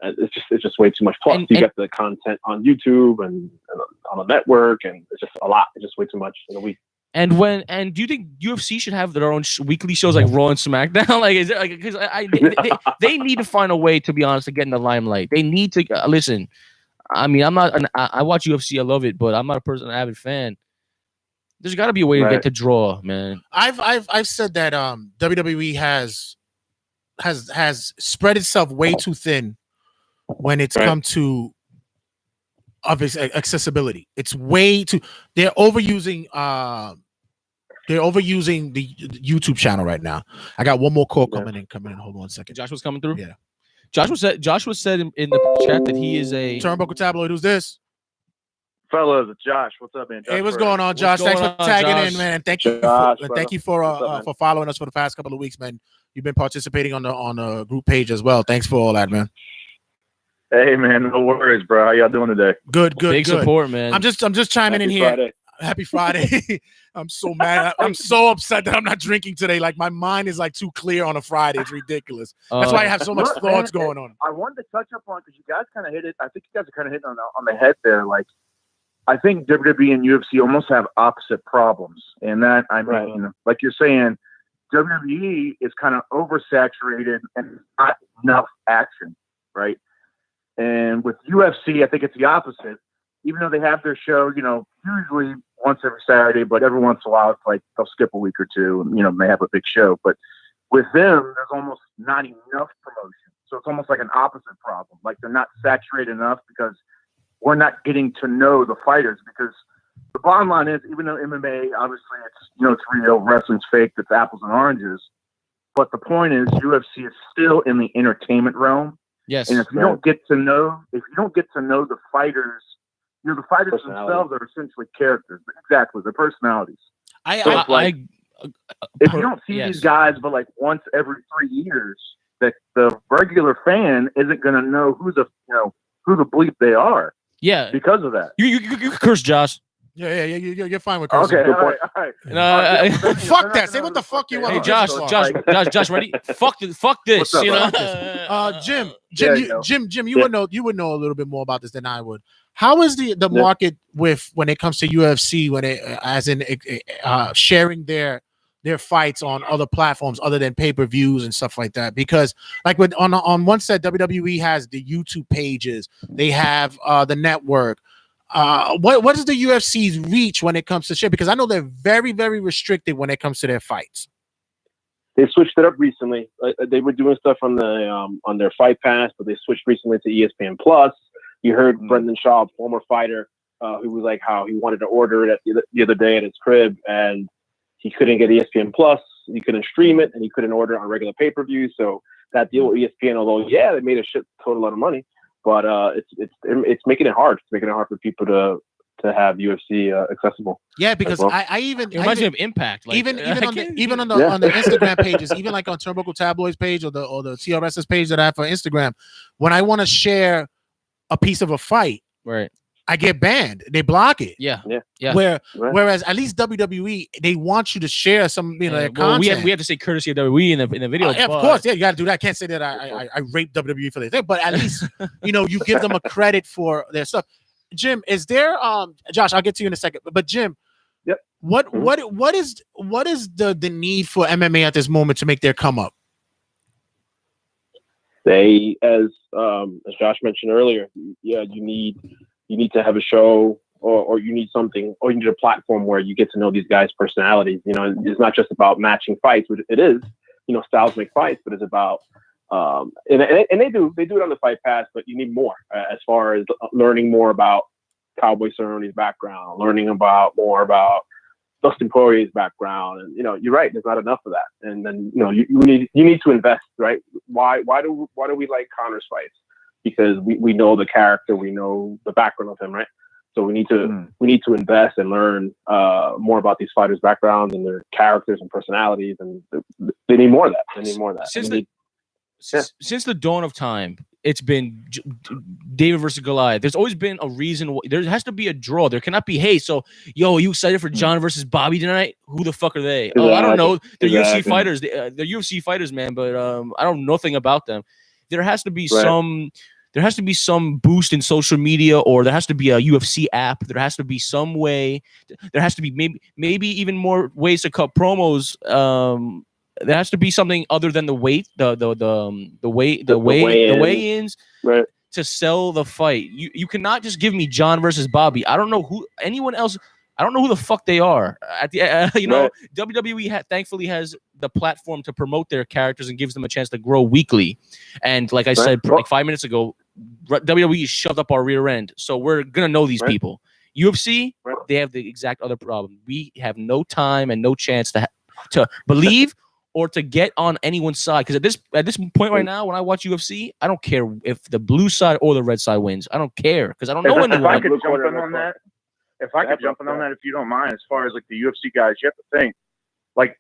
It's just way too much. Plus, you get the content on YouTube and on a network, and it's just a lot. It's just way too much in a week. And do you think UFC should have their own weekly shows like Raw and SmackDown? Like, is it like because they need to find a way, to be honest, to get in the limelight. They need to listen. I mean, I watch UFC, I love it, but I'm not an avid fan. There's got to be a way to get to draw, man. I've said that WWE has spread itself way too thin when it's come to accessibility. It's way too. They're overusing the YouTube channel right now. I got one more call coming in. Hold on a second. Joshua's coming through. Yeah. Joshua said in the chat that he is a Turnbuckle Tabloid. Who's this? Fellas, it's Josh. What's up, man? Hey, what's going on, Josh? Thanks for tagging in, man. Thank you for following us for the past couple of weeks, man. You've been participating on the group page as well. Thanks for all that, man. Hey, man, no worries, bro. How y'all doing today? Good. Big support, man. I'm just chiming in here. Friday. Happy Friday. I'm so mad. I'm so upset that I'm not drinking today. Like my mind is like too clear on a Friday. It's ridiculous. That's why I have so much Look, thoughts man, going on. I wanted to touch up on because you guys kind of hit it. I think you guys are kind of hitting on the head there. Like, I think WWE and UFC almost have opposite problems, and that I mean, like you're saying, WWE is kind of oversaturated and not enough action, right? And with UFC, I think it's the opposite. Even though they have their show, usually once every Saturday, but every once in a while, it's like they'll skip a week or two and, they have a big show. But with them, there's almost not enough promotion. So it's almost like an opposite problem. Like they're not saturated enough because we're not getting to know the fighters. Because the bottom line is, even though MMA, obviously, it's real, wrestling's fake, it's apples and oranges. But the point is, UFC is still in the entertainment realm. Yes. And if you don't get to know the fighters, the fighters themselves are essentially characters. Exactly, their personalities. If you don't see these guys but like once every 3 years, that the regular fan isn't going to know who the bleep they are. Yeah. Because of that. You curse Josh. Yeah. You're fine with cursing. Okay, all right. Fuck that. Say what the fuck you want. Hey, Josh, ready? Fuck this. Jim, you would know a little bit more about this than I would. How is the market when it comes to UFC sharing their fights on other platforms other than pay-per-views and stuff like that? Because like on one set, WWE has the YouTube pages, they have the network. What is the UFC's reach when it comes to share? Because I know they're very, very restricted when it comes to their fights. They switched it up recently. They were doing stuff on their Fight Pass, but they switched recently to ESPN Plus. You heard Brendan Shaw, former fighter, who was like how he wanted to order it the other day at his crib, and he couldn't get ESPN Plus. He couldn't stream it, and he couldn't order it on regular pay-per-view. So that deal with ESPN, although they made a total lot of money, but it's making it hard. It's making it hard for people to have UFC accessible. Yeah, because I even it reminds me of Impact. Like, even on the Instagram pages, even like on Turnbuckle Tabloid's page or the TRS's page that I have for Instagram, when I want to share a piece of a fight, right, I get banned. They block it. Yeah. Whereas at least WWE, they want you to share some their content. We have to say courtesy of WWE in the video. Of course, you got to do that. I can't say that I rape WWE for this, but at least you give them a credit for their stuff. Jim, is there Josh, I'll get to you in a second, but Jim, what is the need for MMA at this moment to make their come up? They, as Josh mentioned earlier, you need to have a show, or you need something, or you need a platform where you get to know these guys' personalities. It's not just about matching fights, which it is. Styles make fights, but it's about and they do it on the Fight Pass, but you need more as far as learning more about Cowboy Cerrone's background, learning more about Dustin Poirier's background, and you're right. There's not enough of that, and then you need to invest, right? Why do we like Conor's fights? Because we know the character, we know the background of him, right? So we need to invest and learn more about these fighters' backgrounds and their characters and personalities, and they need more of that. Since the dawn of time, it's been David versus Goliath. There's always been a reason. There has to be a draw. There cannot be, hey, so, are you excited for John versus Bobby tonight? Who the fuck are they? Exactly. Oh, I don't know. They're UFC fighters. They're UFC fighters, man, but I don't know nothing about them. There has to be some boost in social media, or there has to be a UFC app. There has to be some way. There has to be maybe even more ways to cut promos. There has to be something other than the weight, the weigh-ins, right, to sell the fight. You cannot just give me John versus Bobby. I don't know who anyone else. I don't know who the fuck they are. At the right. WWE thankfully has the platform to promote their characters and gives them a chance to grow weekly. And like I said, like 5 minutes ago, WWE shoved up our rear end, so we're gonna know these people. UFC, they have the exact other problem. We have no time and no chance to believe or to get on anyone's side. Because at this point right now, when I watch UFC, I don't care if the blue side or the red side wins. I don't care because I don't know anyone. If I could jump in on that, if you don't mind, as far as like the UFC guys, you have to think, like,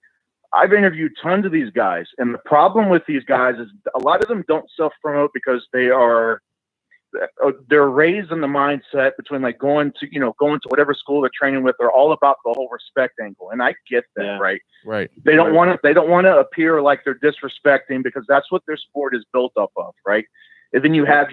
I've interviewed tons of these guys, and the problem with these guys is a lot of them don't self-promote because they they're raised in the mindset between like going to whatever school they're training with. They're all about the whole respect angle, and I get that, right? Right. They don't want to appear like they're disrespecting because that's what their sport is built up of, right? And then you have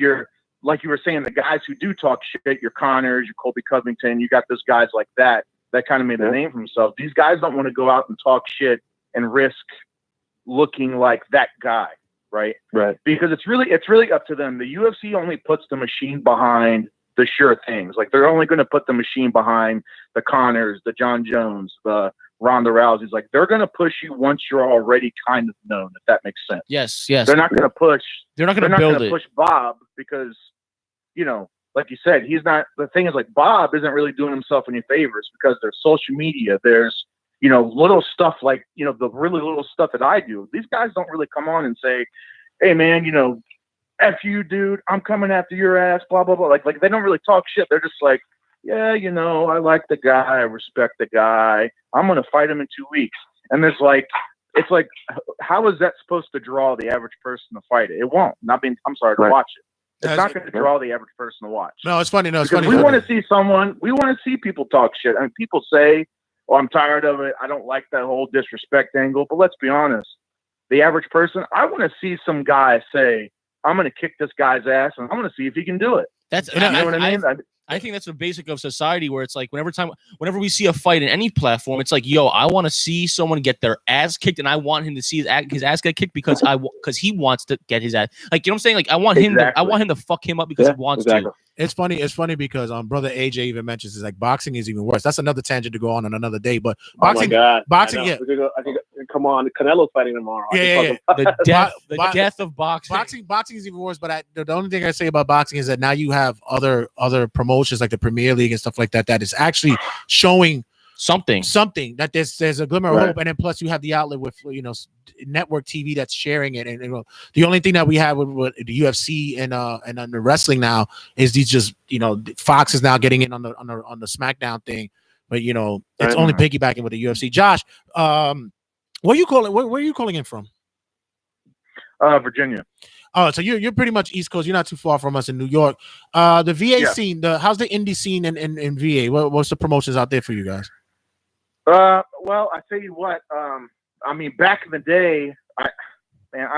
like you were saying, the guys who do talk shit, your Connors, your Colby Covington, you got those guys like that kind of made a name for themselves. These guys don't want to go out and talk shit and risk looking like that guy. Right. Because it's really up to them. The UFC only puts the machine behind the sure things. Like they're only going to put the machine behind the Connors, the John Jones, the Ronda Rouseys. Like they're going to push you once you're already kind of known, if that makes sense. Yes. They're not going to push. They're not going to build it. Push Bob because, like you said, he's not. The thing is, like Bob isn't really doing himself any favors because there's social media. There's little stuff like, the really little stuff that I do. These guys don't really come on and say, hey, man, F you, dude, I'm coming after your ass, blah, blah, blah. Like they don't really talk shit. They're just like, yeah, I like the guy. I respect the guy. I'm going to fight him in 2 weeks. And it's like, how is that supposed to draw the average person to fight it? It won't. I'm sorry, to watch it. It's not going to draw the average person to watch. No, it's funny. Because we want to see people talk shit. I mean, people say, oh, I'm tired of it. I don't like that whole disrespect angle. But let's be honest. The average person, I want to see some guy say, I'm going to kick this guy's ass, and I'm going to see if he can do it. That's what I mean? I think that's the basic of society, where it's like whenever we see a fight in any platform, it's like, yo, I want to see someone get their ass kicked, and I want him to see his ass get kicked because he wants to get his ass. Like, you know what I'm saying? Like, I want him to fuck him up because he wants to. It's funny because brother AJ even mentions it's like boxing is even worse. That's another tangent to go on another day. But boxing, boxing, I think come on, Canelo's fighting tomorrow. Yeah. The death of boxing. Boxing is even worse. But the only thing I say about boxing is that now you have other promotions like the Premier League and stuff like that is actually showing something that there's a glimmer of hope, and then plus you have the outlet with network TV that's sharing it, and the only thing that we have with the UFC and on the wrestling now is these just Fox is now getting in on the SmackDown thing, but it's only piggybacking with the UFC. Josh, where are you calling in from? Virginia. Oh, so you're pretty much East Coast. You're not too far from us in New York. The VA scene, how's the indie scene in VA? What's the promotions out there for you guys? Well, I tell you what. I mean, back in the day, I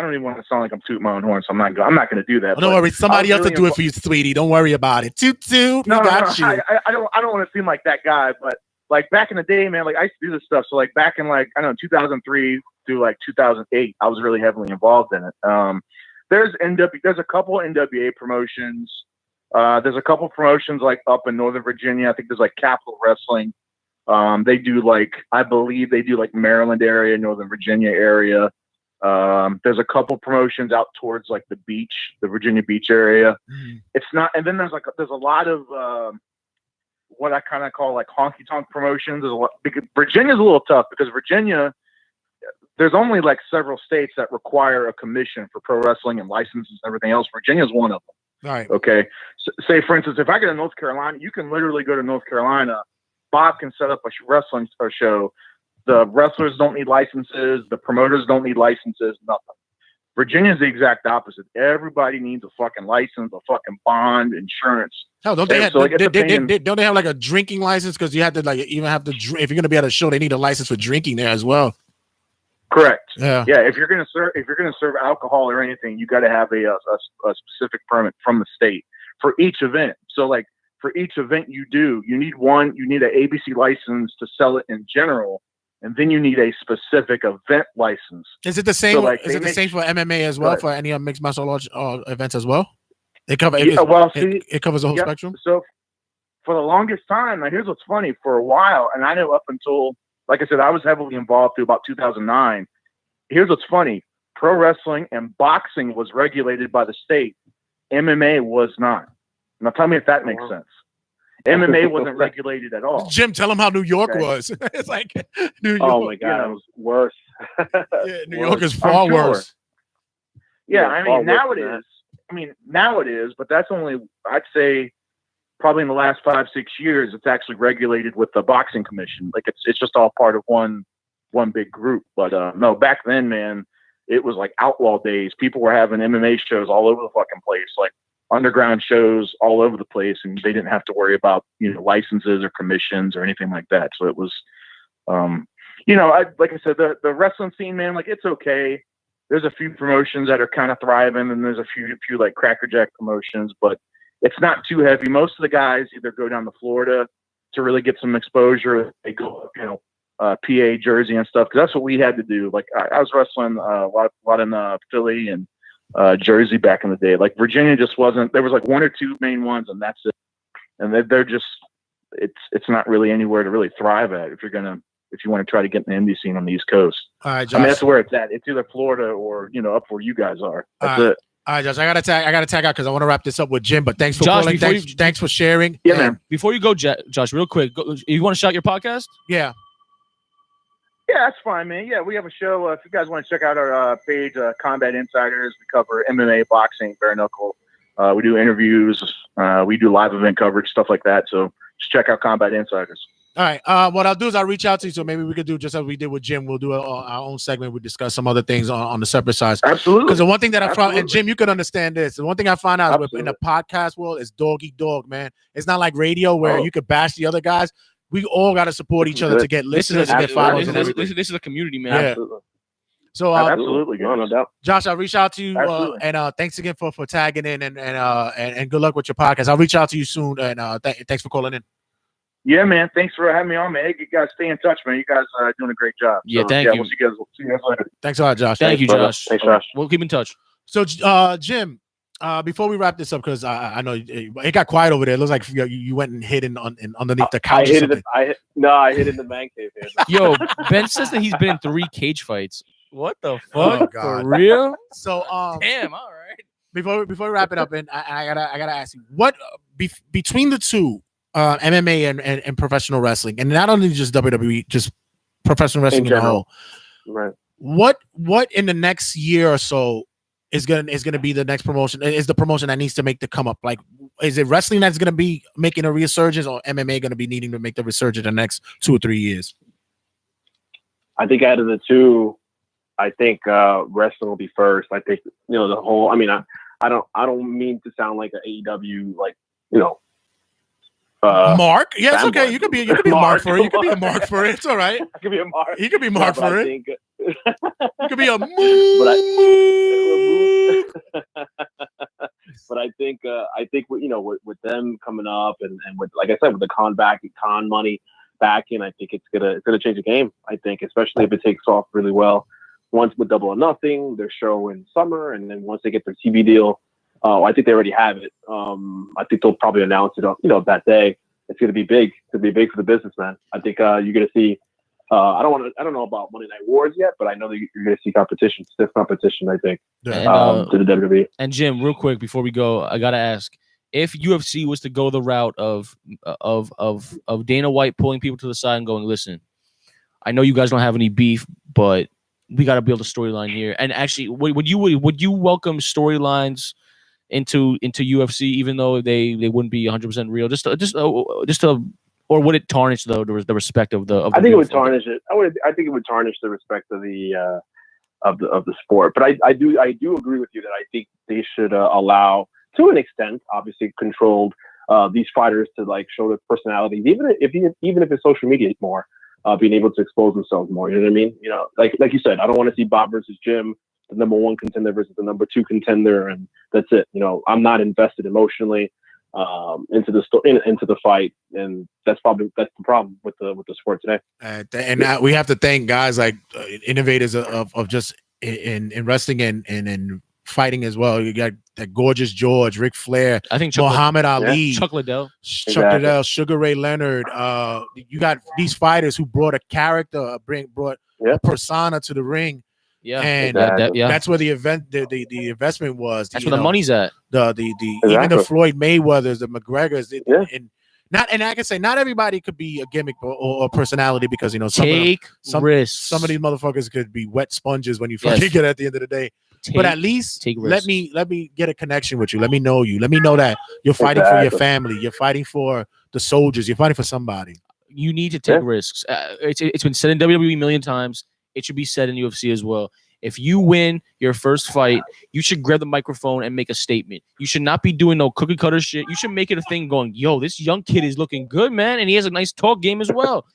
don't even want to sound like I'm tooting my own horn, so I'm not going to do that. Oh, don't worry, somebody else will do it for you, sweetie. Don't worry about it. Toot. No, I don't want to seem like that guy, but like back in the day, man, like I used to do this stuff. So like back in 2003 through like 2008, I was really heavily involved in it. There's a couple NWA promotions. There's a couple promotions like up in Northern Virginia. I think there's like Capital Wrestling. They do I believe they do like Maryland area, Northern Virginia area. There's a couple promotions out towards like the beach, the Virginia Beach area. Mm-hmm. It's not, and then there's a lot of what I kind of call like honky tonk promotions. Because Virginia's a little tough because Virginia, there's only like several states that require a commission for pro wrestling and licenses and everything else. Virginia's one of them. All right. Okay. So, say for instance, if I go to North Carolina, you can literally go to North Carolina. Bob can set up a wrestling show. The wrestlers don't need licenses. The promoters don't need licenses. Nothing. Virginia's the exact opposite. Everybody needs a fucking license, a fucking bond, insurance. Hell, don't they have like a drinking license? Because you have to if you're gonna be at a show, they need a license for drinking there as well. Correct. Yeah. If you're gonna serve alcohol or anything, you got to have a specific permit from the state for each event. So like for each event you need an ABC license to sell it in general. And then you need a specific event license. Is it the same? So is it the same for MMA as well? For any mixed martial arts events as well? It covers. It covers the whole spectrum. So for the longest time, now here's what's funny. For a while, and I know up until, like I said, I was heavily involved through about 2009. Here's what's funny: pro wrestling and boxing was regulated by the state. MMA was not. Now tell me if that makes sense. MMA wasn't regulated at all. Jim, tell them how New York was. It's like New York. Oh my God, it was worse. New York is far worse. Yeah, I mean now it is. But that's only, I'd say, probably in the last 5-6 years, it's actually regulated with the boxing commission. Like it's just all part of one big group. But no, back then, man, it was like outlaw days. People were having MMA shows all over the fucking place. Like underground shows all over the place, and they didn't have to worry about, licenses or commissions or anything like that. So it was, like I said, the wrestling scene, man, like it's okay. There's a few promotions that are kind of thriving, and there's a few like crackerjack promotions, but it's not too heavy. Most of the guys either go down to Florida to really get some exposure. They go, PA, Jersey and stuff, because that's what we had to do. Like I was wrestling a lot in Philly and Jersey back in the day. Like Virginia just wasn't. There was like one or two main ones, and that's it. And they're just it's not really anywhere to really thrive at if you want to try to get in the indie scene on the East Coast. All right, Josh. I mean, that's where it's at. It's either Florida or up where you guys are. That's it. All right, Josh. I gotta tag out because I want to wrap this up with Jim. But thanks for Josh, calling. Thanks for sharing. Yeah, man. Before you go, Josh, real quick, you want to shout your podcast? Yeah. Yeah, that's fine, man. Yeah, we have a show. If you guys want to check out our page, Combat Insiders, we cover MMA, boxing, bare knuckle. We do interviews. We do live event coverage, stuff like that. So just check out Combat Insiders. All right. What I'll do is I'll reach out to you. So maybe we could do just as we did with Jim. We'll do our own segment. We discuss some other things on the separate sides. Absolutely. Because the one thing that I found, and Jim, you could understand this. The one thing I found out in the podcast world is dog eat dog, man. It's not like radio where you could bash the other guys. We all got to support each other to get listeners and get followers. This is a community, man. Yeah. Absolutely. So absolutely, no doubt. Josh, I'll reach out to you, and thanks again for tagging in, and good luck with your podcast. I'll reach out to you soon, and thanks for calling in. Yeah, man. Thanks for having me on, man. Hey, you guys stay in touch, man. You guys are doing a great job. Yeah, thank you. We'll see you guys later. Thanks a lot, Josh. Thank you, Josh. Thanks, Josh. We'll keep in touch. So, Jim, before we wrap this up, because I know it got quiet over there. It looks like you went and hid underneath the couch. I hid in the man cave. Yo, Ben says that he's been in 3 cage fights. What the fuck? Oh, God. For real? So, damn. All right. Before we wrap it up, and I gotta ask you, what between the two, MMA and professional wrestling, and not only just WWE, just professional wrestling in whole. Right. What in the next year or so is gonna be the next promotion? Is the promotion that needs to make the come up? Like, is it wrestling that's gonna be making a resurgence, or MMA gonna be needing to make the resurgence in the next 2 or 3 years? I think out of the two, I think wrestling will be first. I think the whole. I mean, I don't mean to sound like an AEW Mark, yeah, it's okay. fanboy. You could be a mark for it. You could be a mark for it. It's all right. I could be a mark. You could be mark for it. Think, You could be a but I think with them coming up and with, like I said, with the con money back in, I think it's gonna change the game. I think, especially if it takes off really well. Once with Double or Nothing, their show in summer, and then once they get their TV deal, I think they already have it. I think they'll probably announce it, that day. It's gonna be big. It's gonna be big for the business, man. I think you're gonna see. I don't know about Monday Night Wars yet, but I know that you're gonna see competition, stiff competition. I think to the WWE. And Jim, real quick before we go, I gotta ask: if UFC was to go the route of Dana White pulling people to the side and going, "Listen, I know you guys don't have any beef, but we got to build a storyline here." And actually, would you welcome storylines into UFC, even though they wouldn't be 100% real? Just or would it tarnish the respect of the? I think it would tarnish it. I think it would tarnish the respect of the sport. But I do agree with you that I think they should allow, to an extent, obviously controlled, these fighters to like show their personalities, even if it's social media more. Being able to expose themselves more, you know what I mean? Like you said, I don't want to see Bob versus Jim, the number 1 contender versus the number 2 contender, and that's it. I'm not invested emotionally into the fight, and that's the problem with the sport today. And we have to thank guys like innovators of just in wrestling and in fighting as well. You got that gorgeous George, Ric Flair, I think Muhammad Ali, Chuck Liddell, Sugar Ray Leonard. You got these fighters who brought a character, brought a persona to the ring. Yeah, and that's where the investment was. That's where the money's at. Even the Floyd Mayweathers, the McGregors, and I can say not everybody could be a gimmick or a personality, because some risks. Some of these motherfuckers could be wet sponges when you fucking get at the end of the day. But at least let me get a connection with you. Let me know you. Let me know that you're fighting for your family. You're fighting for the soldiers. You're fighting for somebody. You need to take risks. It's been said in WWE a million times. It should be said in UFC as well. If you win your first fight, you should grab the microphone and make a statement. You should not be doing no cookie cutter shit. You should make it a thing going, yo, this young kid is looking good, man. And he has a nice talk game as well.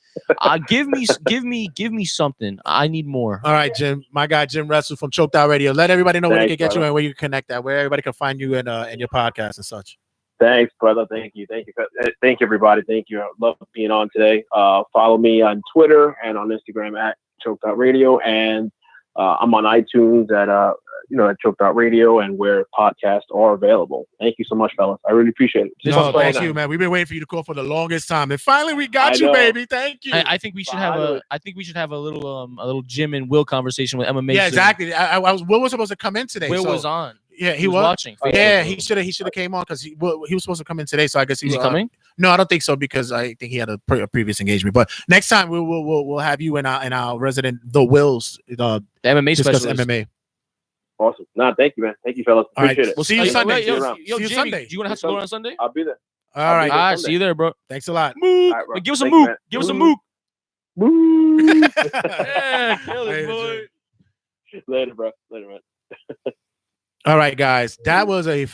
Give me something. I need more. All right, Jim. My guy, Jim Wrestle from Choked Out Radio. Let everybody know where they Thanks, can get you brother. and where you can connect at, where everybody can find you and your podcast and such. Thanks, brother. Thank you. Thank you, everybody. Thank you. I love being on today. Follow me on Twitter and on Instagram at Choked Out Radio, and I'm on iTunes at Choked Out Radio and where podcasts are available. Thank you so much, fellas. I really appreciate it. No, thank you, man. We've been waiting for you to call for the longest time, and finally we got you, baby. Thank you. I think we should have a little Jim and Will conversation with MMA. Yeah, soon. exactly. Will was supposed to come in today. Will so- was on. Yeah, He was watching. Yeah, he should have came on because he was supposed to come in today. So I guess Is he coming? No, I don't think so because I think he had a previous engagement. But next time we'll have you and our resident the Wills The MMA discuss specialist. MMA. Awesome. No, thank you, man. Thank you, fellas. All right. Appreciate it. We'll see you Sunday. Yo, See you Jimmy, Sunday. do you want to have to go on Sunday? I'll be there. All right. All right, see you there, bro. Thanks a lot. Mook. All right, bro. Give us a Thanks, mook. man. Give us a mook. Yeah, kill it, Later, boy. Later, bro. Later, man. All right, guys. That was a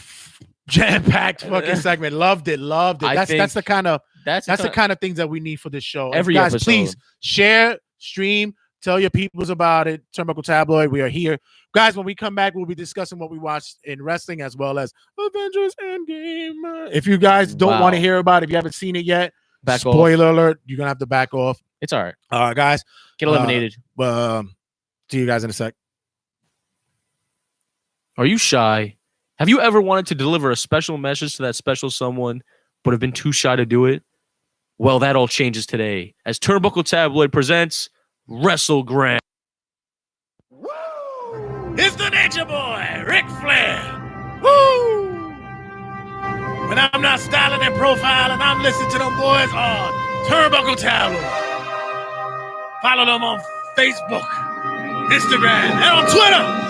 jam-packed fucking segment. Loved it. That's the kind of things that we need for this show. And Every guys, episode. please share, stream, tell your peoples about it. Turnbuckle Tabloid. We are here. Guys, when we come back, we'll be discussing what we watched in wrestling as well as Avengers Endgame. If you guys don't want to hear about it, if you haven't seen it yet, Back spoiler alert, you're going to have to back off. It's all right. Guys. Get eliminated. See you guys in a sec. Are you shy? Have you ever wanted to deliver a special message to that special someone, but have been too shy to do it? Well, that all changes today as Turnbuckle Tabloid presents Wrestle Grand. It's the Nature Boy, Ric Flair. Woo! When I'm not styling and profiling, I'm listening to them boys on Turnbuckle Tabloid. Follow them on Facebook, Instagram, and on Twitter.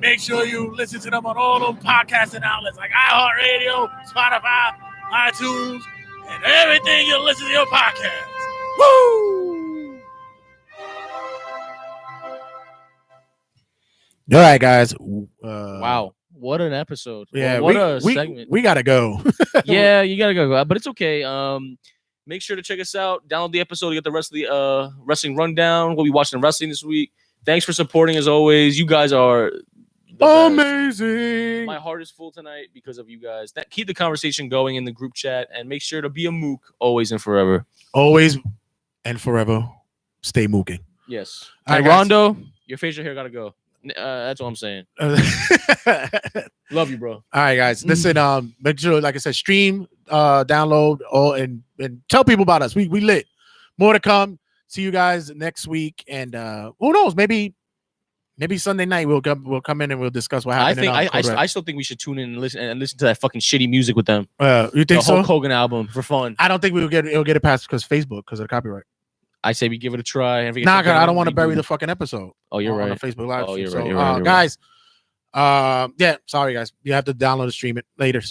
Make sure you listen to them on all them podcasting outlets like iHeartRadio, Spotify, iTunes, and everything you listen to your podcast. Woo! All right, guys. Wow. What an episode. Yeah, what a segment. We got to go. Yeah, you got to go. But it's okay. Make sure to check us out. Download the episode to get the rest of the wrestling rundown. We'll be watching wrestling this week. Thanks for supporting as always. You guys are amazing. My heart is full tonight because of you guys. Keep the conversation going in the group chat and make sure to be a mook always and forever. Always and forever. Stay mooking. Yes. All And right, guys. Rondo, your facial hair got to go. That's all I'm saying. Love you, bro. All right, guys. Listen, make sure, like I said, stream, download, and tell people about us. We lit. More to come. See you guys next week, and who knows? Maybe Sunday night we'll come in and we'll discuss what happened. I still think we should tune in and listen to that fucking shitty music with them. You think the so? Hulk Hogan album for fun. I don't think it'll get it past because Facebook because of the copyright. I say we give it a try. And Nah, I don't want to bury the fucking episode. Oh, you're right. On the Facebook Live. Oh, you're So, right. You're right. guys. Yeah, sorry guys. You have to download and stream it later.